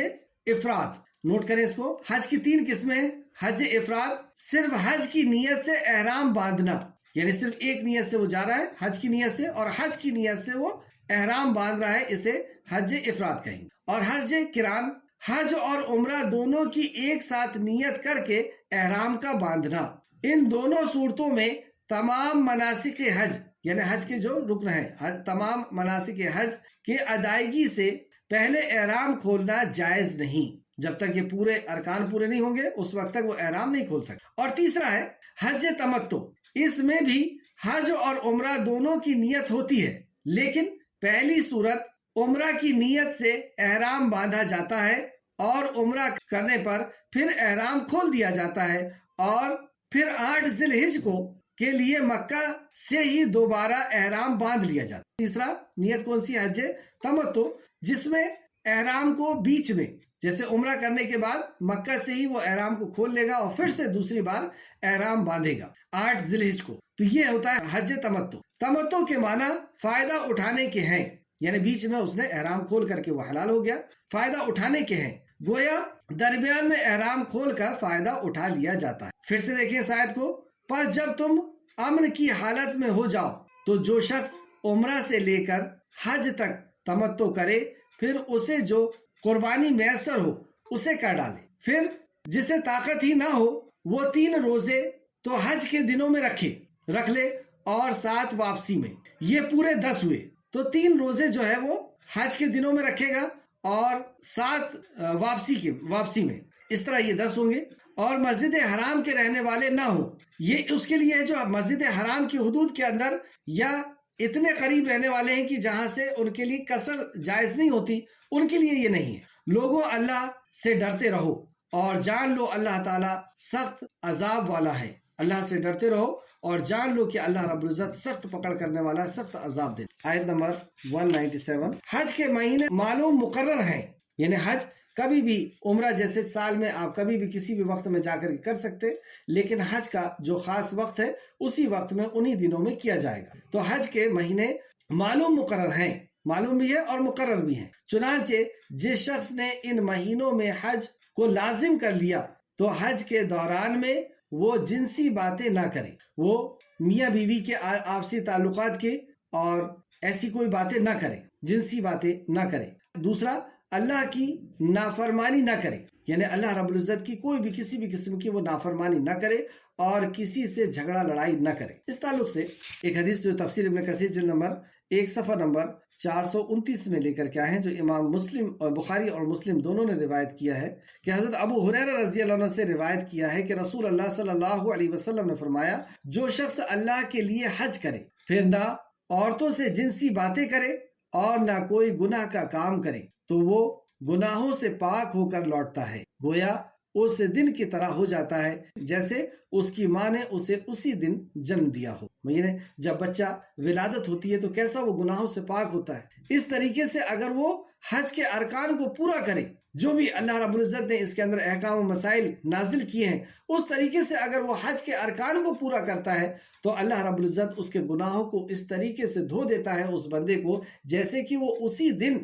افراد، نوٹ کریں اس کو، حج کی 3 قسمیں ہیں۔ حج افراد صرف حج کی نیت سے احرام باندھنا، یعنی صرف ایک نیت سے وہ جا رہا ہے حج کی نیت سے، اور حج کی نیت سے وہ احرام باندھ رہا ہے، اسے حج افراد کہیں گے۔ اور حج قران، حج اور عمرہ دونوں کی ایک ساتھ نیت کر کے احرام کا باندھنا۔ ان دونوں صورتوں میں تمام مناسک حج، یعنی حج کے جو رکن ہیں، تمام مناسک حج کے ادائیگی سے پہلے احرام کھولنا جائز نہیں۔ جب تک یہ پورے ارکان پورے نہیں ہوں گے اس وقت تک وہ احرام نہیں کھول سکتے۔ اور تیسرا ہے حج تمتع۔ اس میں بھی حج اور عمرہ دونوں کی نیت ہوتی ہے، لیکن پہلی صورت عمرہ کی نیت سے احرام باندھا جاتا ہے اور عمرہ کرنے پر پھر احرام کھول دیا جاتا ہے، اور پھر 8 ذی الحجہ کے لیے مکہ سے ہی دوبارہ احرام باندھ لیا جاتا ہے۔ تیسرا نیت کون سی؟ حج تمتع، جس میں احرام کو بیچ میں، جیسے عمرہ کرنے کے بعد مکہ سے ہی وہ احرام کو کھول لے گا اور پھر سے دوسری بار احرام باندھے گا 8 ذی الحجہ کو، تو یہ ہوتا ہے حج تمتع۔ تمتع کے معنی فائدہ اٹھانے کے ہیں، یعنی بیچ میں اس نے احرام کھول کر کے وہ حلال ہو گیا، فائدہ اٹھانے کے ہیں، گویا درمیان میں احرام کھول کر فائدہ اٹھا لیا جاتا ہے۔ پھر سے دیکھیں اس آیت کو، پس جب تم امن کی حالت میں ہو جاؤ تو جو شخص عمرہ سے لے کر حج تک تمتع کرے، پھر اسے جو قربانی میسر ہو اسے کر ڈالے، پھر جسے طاقت ہی نہ ہو وہ 3 روزے تو حج کے دنوں میں رکھ لے اور 7 واپسی میں۔ یہ پورے 10 ہوئے، تو 3 روزے جو ہے وہ حج کے دنوں میں رکھے گا اور 7 واپسی میں، اس طرح یہ 10 ہوں گے۔ اور مسجد حرام کے رہنے والے نہ ہوں، یہ اس کے لیے ہے جو مسجد حرام کی حدود کے اندر یا اتنے قریب رہنے والے ہیں کہ جہاں سے ان کے لیے قصر جائز نہیں ہوتی، ان کے لیے یہ نہیں ہے۔ لوگوں اللہ سے ڈرتے رہو اور جان لو اللہ تعالیٰ سخت عذاب والا ہے۔ اللہ سے ڈرتے رہو اور جان لو کہ اللہ رب العزت سخت پکڑ کرنے والا ہے، سخت عذاب دے۔ آیت نمبر 197۔ حج کے مہینے معلوم مقرر ہیں، یعنی حج کبھی بھی، عمرہ جیسے سال میں آپ کبھی بھی کسی بھی وقت میں جا کر کر سکتے، لیکن حج کا جو خاص وقت ہے اسی وقت میں انہی دنوں میں کیا جائے گا۔ تو حج کے مہینے معلوم مقرر ہیں، معلوم بھی ہے اور مقرر بھی ہیں۔ چنانچہ جس شخص نے ان مہینوں میں حج کو لازم کر لیا تو حج کے دوران میں وہ جنسی باتیں نہ کرے، وہ میاں بیوی کے آپسی تعلقات کے اور ایسی کوئی باتیں نہ کرے، جنسی باتیں نہ کرے۔ دوسرا، اللہ کی نافرمانی نہ کرے، یعنی اللہ رب العزت کی کوئی بھی کسی بھی قسم کی وہ نافرمانی نہ کرے اور کسی سے جھگڑا لڑائی نہ کرے۔ اس تعلق سے ایک حدیث جو تفسیر ابن کثیر جلد نمبر 1 صفحہ نمبر 429 میں لے کر کے آئے ہیں، جو امام مسلم اور بخاری اور مسلم دونوں نے روایت کیا ہے کہ حضرت ابو ہریرہ رضی اللہ عنہ سے روایت کیا ہے کہ رسول اللہ صلی اللہ علیہ وسلم نے فرمایا، جو شخص اللہ کے لیے حج کرے پھر نہ عورتوں سے جنسی باتیں کرے اور نہ کوئی گناہ کا کام کرے تو وہ گناہوں سے پاک ہو کر لوٹتا ہے، گویا اس دن کی طرح ہو جاتا ہے جیسے اس کی ماں نے اسے اسی دن جنم دیا ہو۔ یعنی جب بچہ ولادت ہوتی ہے تو کیسا وہ گناہوں سے پاک ہوتا ہے، اس طریقے سے اگر وہ حج کے ارکان کو پورا کرے، جو بھی اللہ رب العزت نے اس کے اندر احکام و مسائل نازل کیے ہیں، اس طریقے سے اگر وہ حج کے ارکان کو پورا کرتا ہے تو اللہ رب العزت اس کے گناہوں کو اس طریقے سے دھو دیتا ہے اس بندے کو جیسے کہ وہ اسی دن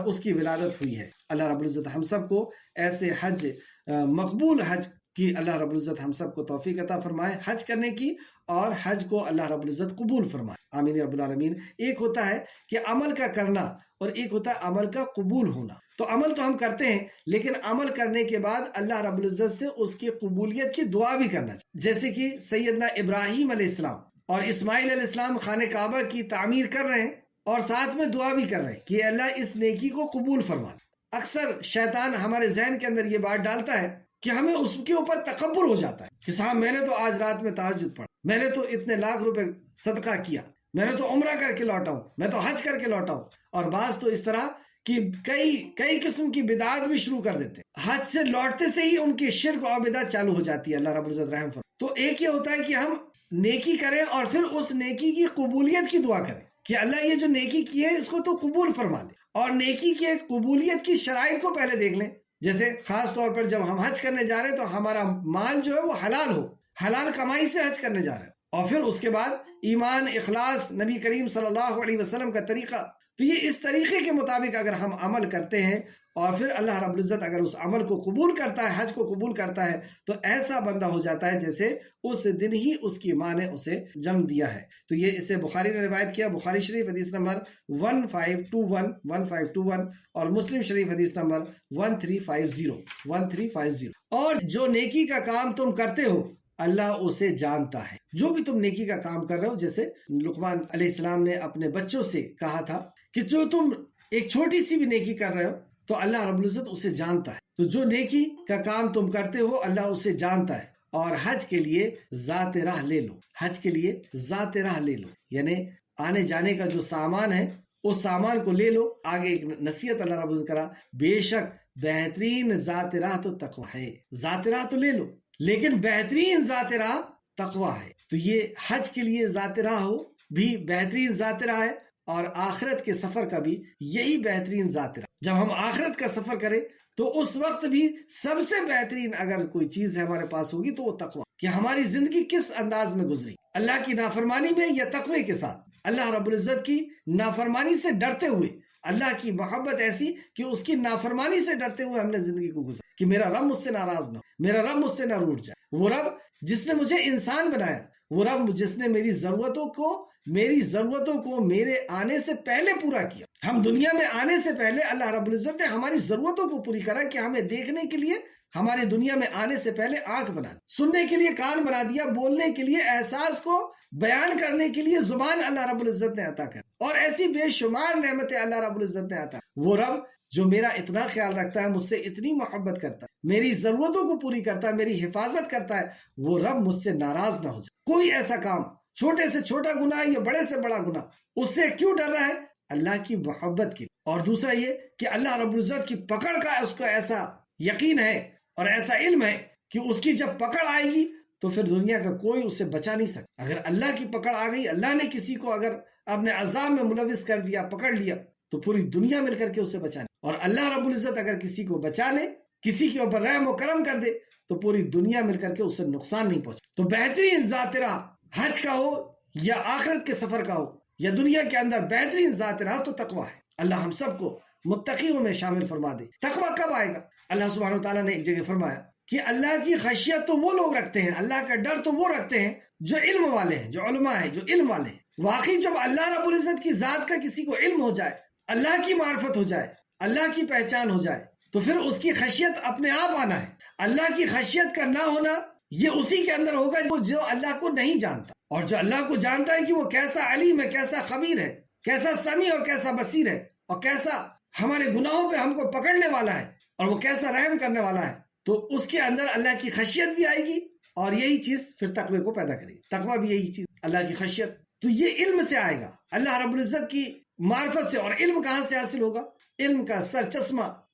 اس کی ولادت ہوئی ہے۔ اللہ رب العزت ہم سب کو ایسے حج، مقبول حج کہ اللہ رب العزت ہم سب کو توفیق عطا فرمائے حج کرنے کی، اور حج کو اللہ رب العزت قبول فرمائے، آمین رب العالمین۔ ایک ہوتا ہے کہ عمل کا کرنا اور ایک ہوتا ہے عمل کا قبول ہونا۔ تو عمل تو ہم کرتے ہیں، لیکن عمل کرنے کے بعد اللہ رب العزت سے اس کی قبولیت کی دعا بھی کرنا چاہیے، جیسے کہ سیدنا ابراہیم علیہ السلام اور اسماعیل علیہ السلام خانہ کعبہ کی تعمیر کر رہے ہیں اور ساتھ میں دعا بھی کر رہے ہیں کہ اللہ اس نیکی کو قبول فرما لے۔ اکثر شیطان ہمارے ذہن کے اندر یہ بات ڈالتا ہے کہ ہمیں اس کے اوپر تکبر ہو جاتا ہے کہ صاحب میں نے تو آج رات میں تہجد پڑھا، میں نے تو اتنے لاکھ روپے صدقہ کیا، میں نے تو عمرہ کر کے لوٹا ہوں، میں تو حج کر کے لوٹا ہوں۔ اور بعض تو اس طرح کی کئی قسم کی بدعات بھی شروع کر دیتے ہیں، حج سے لوٹتے سے ہی ان کی شرک اور بدعت چالو ہو جاتی ہے، اللہ رب العزت رحم فرمائے۔ تو ایک یہ ہوتا ہے کہ ہم نیکی کریں اور پھر اس نیکی کی قبولیت کی دعا کریں کہ اللہ یہ جو نیکی کی ہے اس کو تو قبول فرما لے، اور نیکی کی قبولیت کی شرائط کو پہلے دیکھ لیں۔ جیسے خاص طور پر جب ہم حج کرنے جا رہے ہیں تو ہمارا مال جو ہے وہ حلال ہو، حلال کمائی سے حج کرنے جا رہے ہیں، اور پھر اس کے بعد ایمان، اخلاص، نبی کریم صلی اللہ علیہ وسلم کا طریقہ، تو یہ اس طریقے کے مطابق اگر ہم عمل کرتے ہیں اور پھر اللہ رب العزت اگر اس عمل کو قبول کرتا ہے، حج کو قبول کرتا ہے، تو ایسا بندہ ہو جاتا ہے جیسے اس دن ہی اس کی ماں نے اسے جنم دیا ہے۔ تو یہ اسے بخاری نے روایت کیا، بخاری شریف حدیث نمبر 1521 اور مسلم شریف حدیث نمبر 1350۔ اور جو نیکی کا کام تم کرتے ہو اللہ اسے جانتا ہے۔ جو بھی تم نیکی کا کام کر رہے ہو، جیسے لقمان علیہ السلام نے اپنے بچوں سے کہا تھا کہ جو تم ایک چھوٹی سی بھی نیکی کر رہے ہو تو اللہ رب العزت اسے جانتا ہے۔ تو جو نیکی کا کام تم کرتے ہو اللہ اسے جانتا ہے۔ اور حج کے لیے ذات راہ لے لو، حج کے لیے ذات راہ لے لو، یعنی آنے جانے کا جو سامان ہے اس سامان کو لے لو۔ آگے ایک نصیحت اللہ رب العزت کرا، بے شک بہترین ذات راہ تو تقوی ہے۔ ذات راہ تو لے لو، لیکن بہترین ذات راہ تقوی ہے۔ تو یہ حج کے لیے ذات راہ ہو بھی بہترین ذات راہ ہے، اور آخرت کے سفر کا بھی یہی بہترین ذات راہ۔ جب ہم آخرت کا سفر کریں تو اس وقت بھی سب سے بہترین اگر کوئی چیز ہے ہمارے پاس ہوگی تو وہ تقوی، کہ ہماری زندگی کس انداز میں گزری، اللہ کی نافرمانی میں یا تقوی کے ساتھ، اللہ رب العزت کی نافرمانی سے ڈرتے ہوئے، اللہ کی محبت ایسی کہ اس کی نافرمانی سے ڈرتے ہوئے ہم نے زندگی کو گزاری کہ میرا رب مجھ سے ناراض نہ ہو، میرا رب مجھ سے نہ روٹ جائے۔ وہ رب جس نے مجھے انسان بنایا، وہ رب جس نے میری ضرورتوں کو میرے آنے سے پہلے پورا کیا۔ ہم دنیا میں آنے سے پہلے اللہ رب العزت نے ہماری ضرورتوں کو پوری کرا کہ ہمیں دیکھنے کے لیے ہماری دنیا میں آنے سے پہلے آنکھ بنا دی، سننے کے لیے کان بنا دیا، بولنے کے لیے، احساس کو بیان کرنے کے لیے زبان اللہ رب العزت نے عطا کر، اور ایسی بے شمار نعمتیں اللہ رب العزت نے عطا۔ وہ رب جو میرا اتنا خیال رکھتا ہے، مجھ سے اتنی محبت کرتا ہے، میری ضرورتوں کو پوری کرتا ہے، میری حفاظت کرتا ہے، وہ رب مجھ سے ناراض نہ ہو جائے۔ کوئی ایسا کام چھوٹے سے چھوٹا گناہ یا بڑے سے بڑا گناہ، اس سے کیوں ڈر رہا ہے؟ اللہ کی محبت کی۔ اور دوسرا یہ کہ اللہ رب العزت کی پکڑ کا اس کو ایسا یقین ہے اور ایسا علم ہے کہ اس کی جب پکڑ آئے گی تو پھر دنیا کا کوئی اسے بچا نہیں سکتا۔ اگر اللہ کی پکڑ آ گئی، اللہ نے کسی کو اگر اپنے عذاب میں ملوث کر دیا، پکڑ لیا، تو پوری دنیا مل کر کے اسے بچانے، اور اللہ رب العزت اگر کسی کو بچا لے، کسی کے اوپر رحم و کرم کر دے، تو پوری دنیا مل کر کے اسے نقصان نہیں پہنچے۔ تو بہترین ذات راہ حج کا ہو یا آخرت کے سفر کا ہو یا دنیا کے اندر، بہترین ذات راہ تو تقوی ہے۔ اللہ ہم سب کو متقیوں میں شامل فرما دے۔ تقوی کب آئے گا؟ اللہ سبحانہ وتعالیٰ نے ایک جگہ فرمایا کہ اللہ کی خشیت تو وہ لوگ رکھتے ہیں، اللہ کا ڈر تو وہ رکھتے ہیں جو علم والے ہیں، جو علماء ہیں، جو علم والے ہیں۔ واقعی جب اللہ رب العزت کی ذات کا کسی کو علم ہو جائے، اللہ کی معرفت ہو جائے، اللہ کی پہچان ہو جائے، تو پھر اس کی خشیت اپنے آپ آنا ہے۔ اللہ کی خشیت کا نہ ہونا یہ اسی کے اندر ہوگا جو اللہ کو نہیں جانتا، اور جو اللہ کو جانتا ہے کہ وہ کیسا علیم ہے، کیسا خبیر ہے، کیسا سمیع اور کیسا بصیر ہے، اور کیسا ہمارے گناہوں پہ ہم کو پکڑنے والا ہے، اور وہ کیسا رحم کرنے والا ہے، تو اس کے اندر اللہ کی خشیت بھی آئے گی، اور یہی چیز پھر تقوی کو پیدا کرے گی۔ تقوی بھی یہی چیز، اللہ کی خشیت، تو یہ علم سے آئے گا، اللہ رب العزت کی معرفت سے۔ اور علم کہاں سے حاصل ہوگا؟ علم کا سر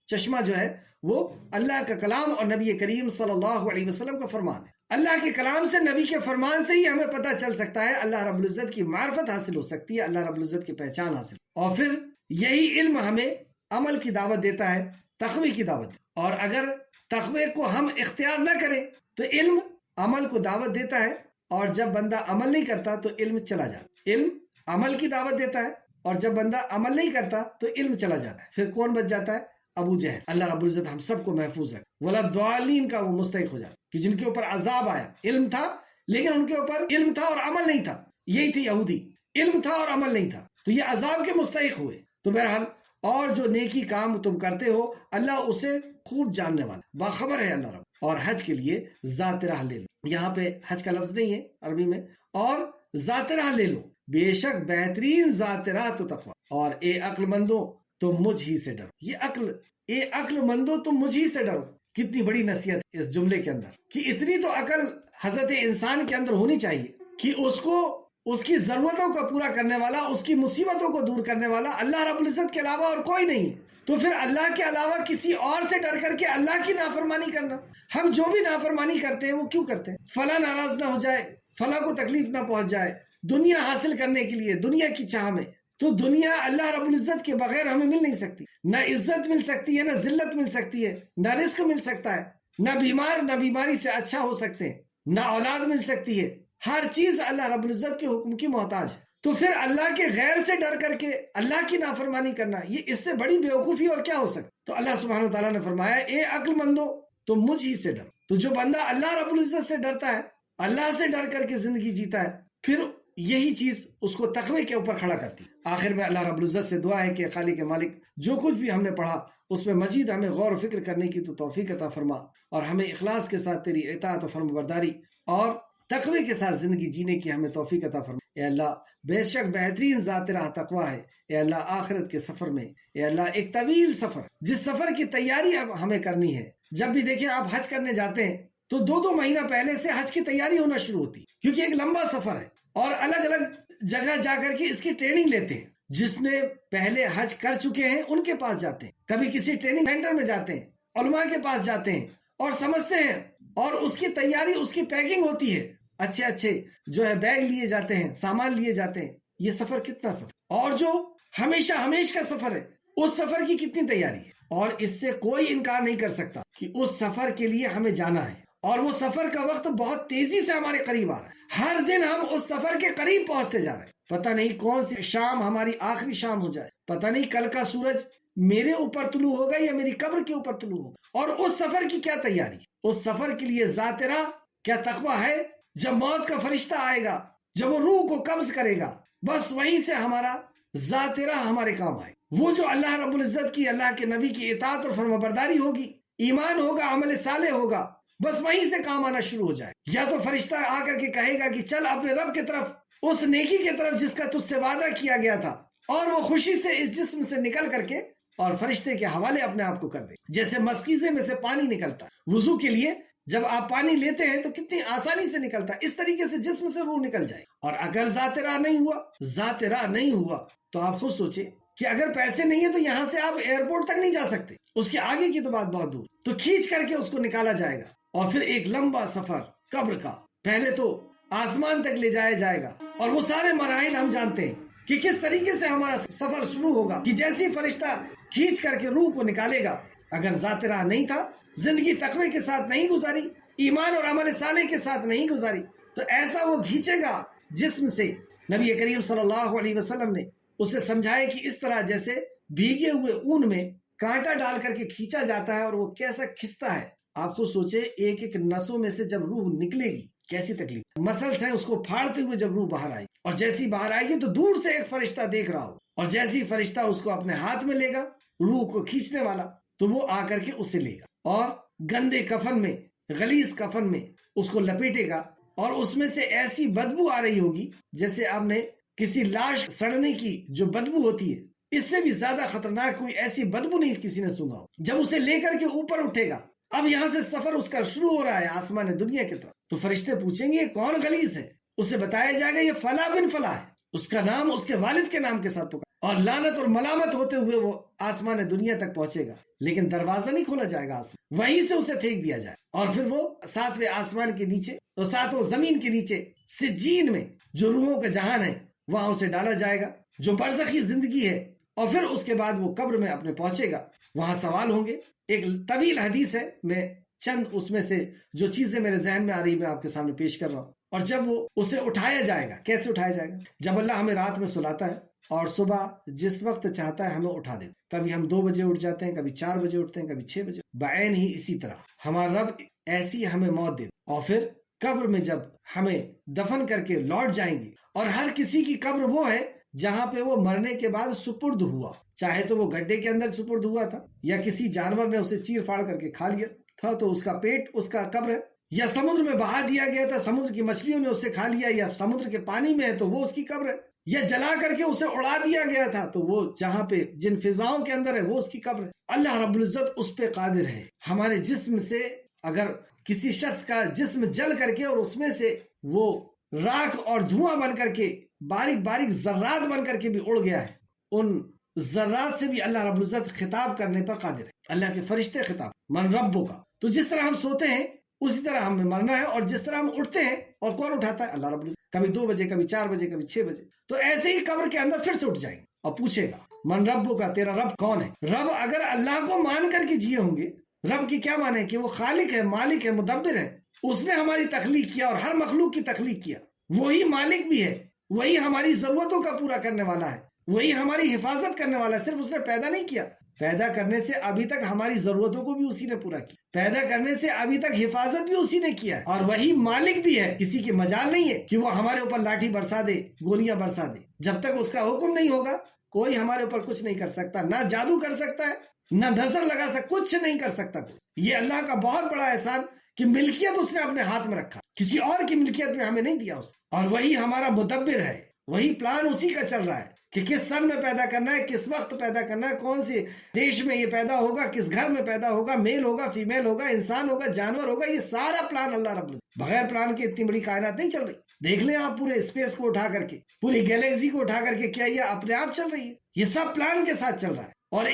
چشمہ جو ہے وہ اللہ کا کلام اور نبی کریم صلی اللہ علیہ وسلم کا فرمان ہے۔ اللہ کے کلام سے، نبی کے فرمان سے ہی ہمیں پتہ چل سکتا ہے، اللہ رب العزت کی معرفت حاصل ہو سکتی ہے، اللہ رب العزت کی پہچان حاصل، اور پھر یہی علم ہمیں عمل کی دعوت دیتا ہے، تقوی کی دعوت دیتا ہے۔ اور اگر تقوی کو ہم اختیار نہ کریں تو علم عمل کو دعوت دیتا ہے، اور جب بندہ عمل نہیں کرتا تو علم چلا جاتا۔ علم عمل کی دعوت دیتا ہے، اور جب بندہ عمل نہیں کرتا تو علم چلا جاتا ہے۔ پھر کون بچ جاتا ہے؟ ابو جہل۔ اللہ رب العزت ہم سب کو محفوظ رکھے، ولا الضالین کا وہ مستحق ہو جاتا ہے۔ کہ جن کے اوپر عذاب آیا، علم تھا لیکن ان کے اوپر علم تھا اور عمل نہیں تھا، یہی تھے یہودی، علم تھا اور عمل نہیں تھا، تو یہ عذاب کے مستحق ہوئے۔ تو بہرحال اور جو نیکی کام تم کرتے ہو اللہ اسے خوب جاننے والا، باخبر ہے اللہ رب۔ اور حج کے لیے ذات راہ لے لو، یہاں پہ حج کا لفظ نہیں ہے عربی میں، اور ذات راہ لے لو، بے شک بہترین ذات راہ تو تقوی، اور اے عقل مندو تم مجھ ہی سے ڈرو۔ یہ اے عقل مندو تم مجھ ہی سے ڈرو، کتنی بڑی نصیحت اس جملے کے اندر، کہ اتنی تو عقل حضرت انسان کے اندر ہونی چاہیے کہ اس کو اس کی ضرورتوں کو پورا کرنے والا، اس کی مصیبتوں کو دور کرنے والا اللہ رب العزت کے علاوہ اور کوئی نہیں ہے، تو پھر اللہ کے علاوہ کسی اور سے ڈر کر کے اللہ کی نافرمانی کرنا۔ ہم جو بھی نافرمانی کرتے ہیں وہ کیوں کرتے ہیں؟ فلاں ناراض نہ ہو جائے، فلاں کو تکلیف نہ پہنچ جائے، دنیا حاصل کرنے کے لیے، دنیا کی چاہ میں۔ تو دنیا اللہ رب العزت کے بغیر ہمیں مل نہیں سکتی، نہ عزت مل سکتی ہے، نہ ذلت مل سکتی ہے، نہ رزق مل سکتا ہے، نہ بیماری سے اچھا ہو سکتے ہیں، نہ اولاد مل سکتی ہے، ہر چیز اللہ رب العزت کے حکم کی محتاج ہے۔ تو پھر اللہ کے غیر سے ڈر کر کے اللہ کی نافرمانی کرنا، یہ اس سے بڑی بیوقوفی اور کیا ہو سکتا؟ تو اللہ سبحانہ وتعالیٰ نے فرمایا اے عقل مندو تم مجھ ہی سے ڈرو۔ تو جو بندہ اللہ رب العزت سے ڈرتا ہے، اللہ سے ڈر کر کے زندگی جیتا ہے، پھر یہی چیز اس کو تقوی کے اوپر کھڑا کرتی ہے۔ آخر میں اللہ رب العزت سے دعا ہے کہ خالق مالک جو کچھ بھی ہم نے پڑھا اس میں مزید ہمیں غور و فکر کرنے کی تو توفیق عطا فرما، اور ہمیں اخلاص کے ساتھ تیری اطاعت و فرمانبرداری اور تقوی کے ساتھ زندگی جینے کی ہمیں توفیق عطا فرما۔ اے اللہ بے شک بہترین ذات راہ تقوی ہے۔ اے اللہ آخرت کے سفر میں، اے اللہ ایک طویل سفر، جس سفر کی تیاری اب ہمیں کرنی ہے۔ جب بھی دیکھیں آپ حج کرنے جاتے ہیں تو 2 مہینہ پہلے سے حج کی تیاری ہونا شروع ہوتی ہے، کیونکہ ایک لمبا سفر ہے اور الگ الگ جگہ جا کر کے اس کی ٹریننگ لیتے ہیں۔ جس نے پہلے حج کر چکے ہیں ان کے پاس جاتے ہیں، کبھی کسی ٹریننگ سینٹر میں جاتے ہیں، علماء کے پاس جاتے ہیں اور سمجھتے ہیں، اور اس کی تیاری، اس کی پیکنگ ہوتی ہے، اچھے جو ہے بیگ لیے جاتے ہیں، سامان لیے جاتے ہیں۔ یہ سفر کتنا سفر، اور جو ہمیشہ کا سفر ہے اس سفر کی کتنی تیاری ہے، اور اس سے کوئی انکار نہیں کر سکتا کہ اس سفر کے لیے ہمیں جانا ہے، اور وہ سفر کا وقت بہت تیزی سے ہمارے قریب آ رہا ہے۔ ہر دن ہم اس سفر کے قریب پہنچتے جا رہے ہیں، پتہ نہیں کون سی شام ہماری آخری شام ہو جائے، پتہ نہیں کل کا سورج میرے اوپر طلوع ہوگا یا میری قبر کے اوپر طلوع ہوگا۔ اور اس سفر کی کیا تیاری، اس سفر کے لیے ذات راہ کیا تقوی ہے؟ جب موت کا فرشتہ آئے گا، جب وہ روح کو قبض کرے گا، بس وہیں سے ہمارا ذات راہ ہمارے کام آئے۔ وہ جو اللہ رب العزت کی، اللہ کے نبی کی اطاعت اور فرمانبرداری ہوگی، ایمان ہوگا، عمل صالح ہوگا، بس وہیں سے کام آنا شروع ہو جائے۔ یا تو فرشتہ آ کر کے کہے گا کہ چل اپنے رب کی طرف، اس نیکی کی طرف جس کا تجھ سے وعدہ کیا گیا تھا، اور وہ خوشی سے اس جسم سے نکل کر کے اور فرشتے کے حوالے اپنے آپ کو کر دے، جیسے مسکیزے میں سے پانی نکلتا ہے وضو کے لیے۔ جب آپ پانی لیتے ہیں تو کتنی آسانی سے نکلتا ہے، اس طریقے سے جسم سے روح نکل جائے۔ اور اگر ذات راہ نہیں ہوا تو آپ خود سوچیں کہ اگر پیسے نہیں ہیں تو یہاں سے آپ ایئرپورٹ تک نہیں جا سکتے، اس کے آگے کی تو بات بہت دور، تو کھینچ کر کے اس کو نکالا جائے گا، اور پھر ایک لمبا سفر قبر کا، پہلے تو آسمان تک لے جایا جائے گا، اور وہ سارے مراحل ہم جانتے ہیں کہ کس طریقے سے ہمارا سفر شروع ہوگا، کہ جیسی فرشتہ کھینچ کر کے روح کو نکالے گا، اگر ذات راہ نہیں تھا، زندگی تقوی کے ساتھ نہیں گزاری، ایمان اور عمل صالح کے ساتھ نہیں گزاری، تو ایسا وہ کھینچے گا جسم سے۔ نبی کریم صلی اللہ علیہ وسلم نے اسے سمجھائے کہ اس طرح جیسے بھیگے ہوئے اون میں کانٹا ڈال کر کے کھینچا جاتا ہے، اور وہ کیسا کھنچتا ہے۔ آپ خود سوچے، ایک ایک نسوں میں سے جب روح نکلے گی کیسی تکلیف، مسلس ہیں اس کو پھاڑتے ہوئے جب روح باہر آئے، اور جیسی باہر آئے گی تو دور سے ایک فرشتہ دیکھ رہا ہو، اور جیسی فرشتہ اس کو اپنے ہاتھ میں لے گا، روح کو کھینچنے والا، تو وہ آ کر کے اسے لے گا، اور گندے کفن میں، غلیظ کفن میں اس کو لپیٹے گا، اور اس میں سے ایسی بدبو آ رہی ہوگی جیسے آپ نے کسی لاش سڑنے کی جو بدبو ہوتی ہے، اس سے بھی زیادہ خطرناک کوئی ایسی بدبو نہیں کسی نے سنا ہو۔ جب اسے لے کر کے اوپر اٹھے گا، اب یہاں سے سفر اس کا شروع ہو رہا ہے آسمان دنیا کی طرف، تو فرشتے پوچھیں گے یہ کون غلیظ ہے؟ اسے بتایا جائے گا یہ فلاں بن فلاں ہے، اس کا نام اس کے والد کے نام کے ساتھ پکار، اور لعنت اور ملامت ہوتے ہوئے وہ آسمان دنیا تک پہنچے گا، لیکن دروازہ نہیں کھولا جائے گا آسمان، وہیں سے اسے پھینک دیا جائے، اور پھر وہ 7ویں آسمان کے نیچے اور 7 زمین کے نیچے سجین میں جو روحوں کا جہان ہے وہاں اسے ڈالا جائے گا، جو برزخی زندگی ہے، اور پھر اس کے بعد وہ قبر میں اپنے پہنچے گا، وہاں سوال ہوں گے۔ ایک طویل حدیث ہے، میں چند اس میں سے جو چیزیں میرے ذہن میں آ رہی میں آپ کے سامنے پیش کر رہا ہوں۔ اور جب وہ اسے اٹھایا جائے گا، کیسے اٹھایا جائے گا؟ جب اللہ ہمیں رات میں سلاتا ہے اور صبح جس وقت چاہتا ہے ہمیں اٹھا دیتا، کبھی ہم 2 بجے اٹھ جاتے ہیں، کبھی 4 بجے اٹھتے ہیں، کبھی 6 بجے، بعین ہی اسی طرح ہمارا رب ایسی ہمیں موت دے، اور پھر قبر میں جب ہمیں دفن کر کے لوٹ جائیں گے، اور ہر کسی کی قبر وہ ہے جہاں پہ وہ مرنے کے بعد سپرد ہوا، چاہے تو وہ گڈھے کے اندر سپرد ہوا تھا، یا کسی جانور نے اسے چیر پھاڑ کر کے کھا لیا تھا تو اس کا پیٹ اس کا قبر ہے، یا سمندر میں بہا دیا گیا تھا، سمندر کی مچھلیوں نے اسے کھا لیا، یا سمندر کے پانی میں ہے تو وہ اس کی قبر ہے، یا جلا کر کے اسے اڑا دیا گیا تھا تو وہ جہاں پہ جن فضاؤں کے اندر ہے وہ اس کی قبر ہے۔ اللہ رب العزت اس پہ قادر ہے۔ ہمارے جسم سے اگر کسی شخص کا جسم جل کر کے اور اس میں سے وہ راکھ اور دھواں بن کر کے باریک باریک ذرات بن کر کے بھی اڑ گیا ہے، ان ذرات سے بھی اللہ رب العزت خطاب کرنے پر قادر ہے۔ اللہ کے فرشتے خطاب من ربو کا، تو جس طرح ہم سوتے ہیں اسی طرح ہمیں مرنا ہے، اور جس طرح ہم اٹھتے ہیں اور کون اٹھاتا ہے؟ اللہ رب العزت، کبھی 2 بجے، کبھی 4 بجے، کبھی 6 بجے، تو ایسے ہی قبر کے اندر پھر سے اٹھ جائیں گے اور پوچھے گا من ربو کا، تیرا رب کون ہے؟ رب اگر اللہ کو مان کر کے جیے ہوں گے، رب کی کیا مانے کہ وہ خالق ہے، مالک ہے، مدبر ہے، اس نے ہماری تخلیق کیا اور ہر مخلوق کی تخلیق کیا، وہی مالک بھی ہے، وہی ہماری ضرورتوں کا پورا کرنے والا ہے، وہی ہماری حفاظت کرنے والا ہے۔ صرف اس نے پیدا نہیں کیا، پیدا کرنے سے ابھی تک ہماری ضرورتوں کو بھی اسی نے پورا کیا، پیدا کرنے سے ابھی تک حفاظت بھی اسی نے کیا ہے، اور وہی مالک بھی ہے۔ کسی کی مجال نہیں ہے کہ وہ ہمارے اوپر لاٹھی برسا دے، گولیاں برسا دے، جب تک اس کا حکم نہیں ہوگا کوئی ہمارے اوپر کچھ نہیں کر سکتا، نہ جادو کر سکتا ہے، نہ نظر لگا سکتا، کچھ نہیں کر سکتا کوئی۔ یہ اللہ کا بہت بڑا احسان کہ ملکیت اس نے اپنے ہاتھ میں رکھا، کسی اور کی ملکیت میں ہمیں نہیں دیا اس، اور وہی ہمارا مدبر ہے، وہی پلان اسی کا چل رہا ہے کہ کس سن میں پیدا کرنا ہے، کس وقت پیدا کرنا ہے، کون سے دیش میں یہ پیدا ہوگا، کس گھر میں پیدا ہوگا، میل ہوگا، فیمیل ہوگا، انسان ہوگا، جانور ہوگا، یہ سارا پلان اللہ رب العزت، بغیر پلان کے اتنی بڑی کائنات نہیں چل رہی۔ دیکھ لیں آپ پورے اسپیس کو اٹھا کر کے، پوری گیلیکسی کو اٹھا کر کے، کیا یہ اپنے آپ چل رہی ہے؟ یہ سب پلان کے ساتھ چل رہا ہے، اور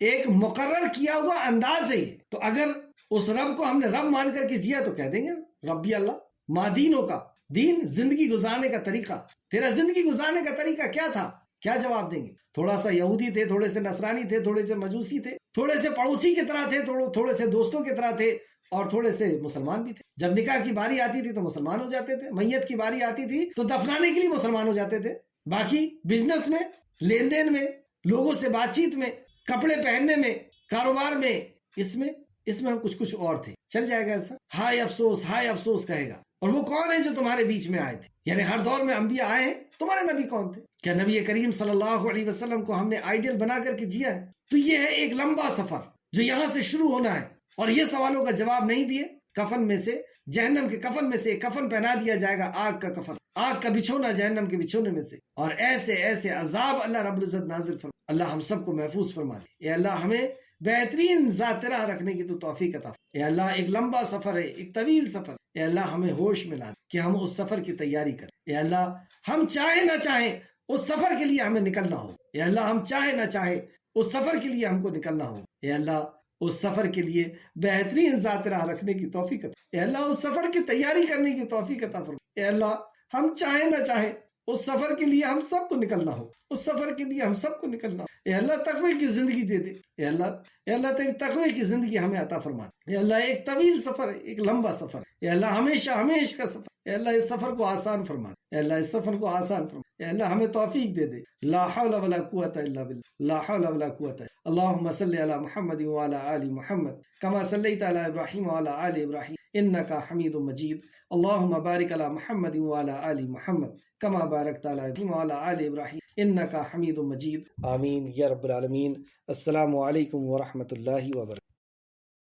ایک مقرر کیا ہوا انداز ہے یہ۔ تو اگر اس رب کو ہم نے رب مان کر کے جیا تو کہہ دیں گے ربی اللہ، ما دینوں کا، دین زندگی گزارنے کا طریقہ، تیرا زندگی گزارنے کا طریقہ کیا تھا؟ کیا جواب دیں گے؟ تھوڑا سا یہودی تھے، تھوڑے سے نصرانی تھے، تھوڑے سے مجوسی تھے، تھوڑے سے پڑوسی کی طرح تھے، تھوڑے سے دوستوں کی طرح تھے، اور تھوڑے سے مسلمان بھی تھے۔ جب نکاح کی باری آتی تھی تو مسلمان ہو جاتے تھے، میت کی باری آتی تھی تو دفنانے کے لیے مسلمان ہو جاتے تھے، باقی بزنس میں، لین دین میں، لوگوں سے بات چیت میں، کپڑے پہننے میں، کاروبار میں، اس میں ہم کچھ اور تھے۔ چل جائے گا ایسا؟ ہائے افسوس کہے گا۔ اور وہ کون ہیں جو تمہارے بیچ میں آئے تھے؟ یعنی ہر دور میں انبیاء آئے ہیں، تمہارے نبی کون تھے؟ کیا نبی کریم صلی اللہ علیہ وسلم کو ہم نے آئیڈیل بنا کر کے جیا ہے؟ تو یہ ہے ایک لمبا سفر جو یہاں سے شروع ہونا ہے، اور یہ سوالوں کا جواب نہیں دیے، کفن میں سے، جہنم کے کفن میں سے ایک کفن پہنا دیا جائے گا، آگ کا کفن، آگ کا بچھونا جہنم کے بچھونے میں سے، اور ایسے عذاب اللہ رب العزت نازل فرما۔ اللہ ہم سب کو محفوظ فرما دے۔ اے اللہ ہمیں بہترین ذات راہ رکھنے کی تو توفیق عطا فرما۔ اے اللہ ایک لمبا سفر ہے، ایک طویل سفر، اے اللہ ہمیں ہوش میں لا دے کہ ہم اس سفر کی تیاری کریں۔ اے اللہ ہم چاہے نہ چاہیں اس سفر کے لیے ہمیں نکلنا ہو، اے اللہ ہم چاہے نہ چاہے اس سفر کے لیے ہم کو نکلنا ہو، اے اللہ اس سفر کے لیے بہترین ذات راہ رکھنے کی توفیق عطا، اے اللہ اس سفر کی تیاری کرنے کی توفیق عطا فرما۔ اے اللہ ہم چاہے نہ چاہیں اس سفر کے لیے ہم سب کو نکلنا ہو، اس سفر کے لیے ہم سب کو نکلنا ہو۔ اے اللہ تقوی کی زندگی دے دے، اے اللہ تیری تقوی کی زندگی ہمیں عطا فرما دے۔ اے اللہ ایک طویل سفر ہے، ایک لمبا سفر ہے، اے اللہ ہمیشہ کا سفر، اے اللہ اس سفر کو آسان فرما دے، اے اللہ اس سفر کو آسان فرما دے، اے اللہ ہمیں توفیق دے دے۔ لا حول ولا قوت الا باللہ، لا حول ولا قوت۔ اللهم صل على محمد وعلى آل محمد كما صليت على إبراهيم وعلى آل إبراهيم إنك حميد مجيد۔ اللهم بارك على محمد وعلى آل محمد كما باركت على إبراهيم وعلى آل إبراهيم إنك حميد مجيد۔ آمين يا رب العالمين۔ السلام علیکم ورحمۃ اللہ وبرکاتہ۔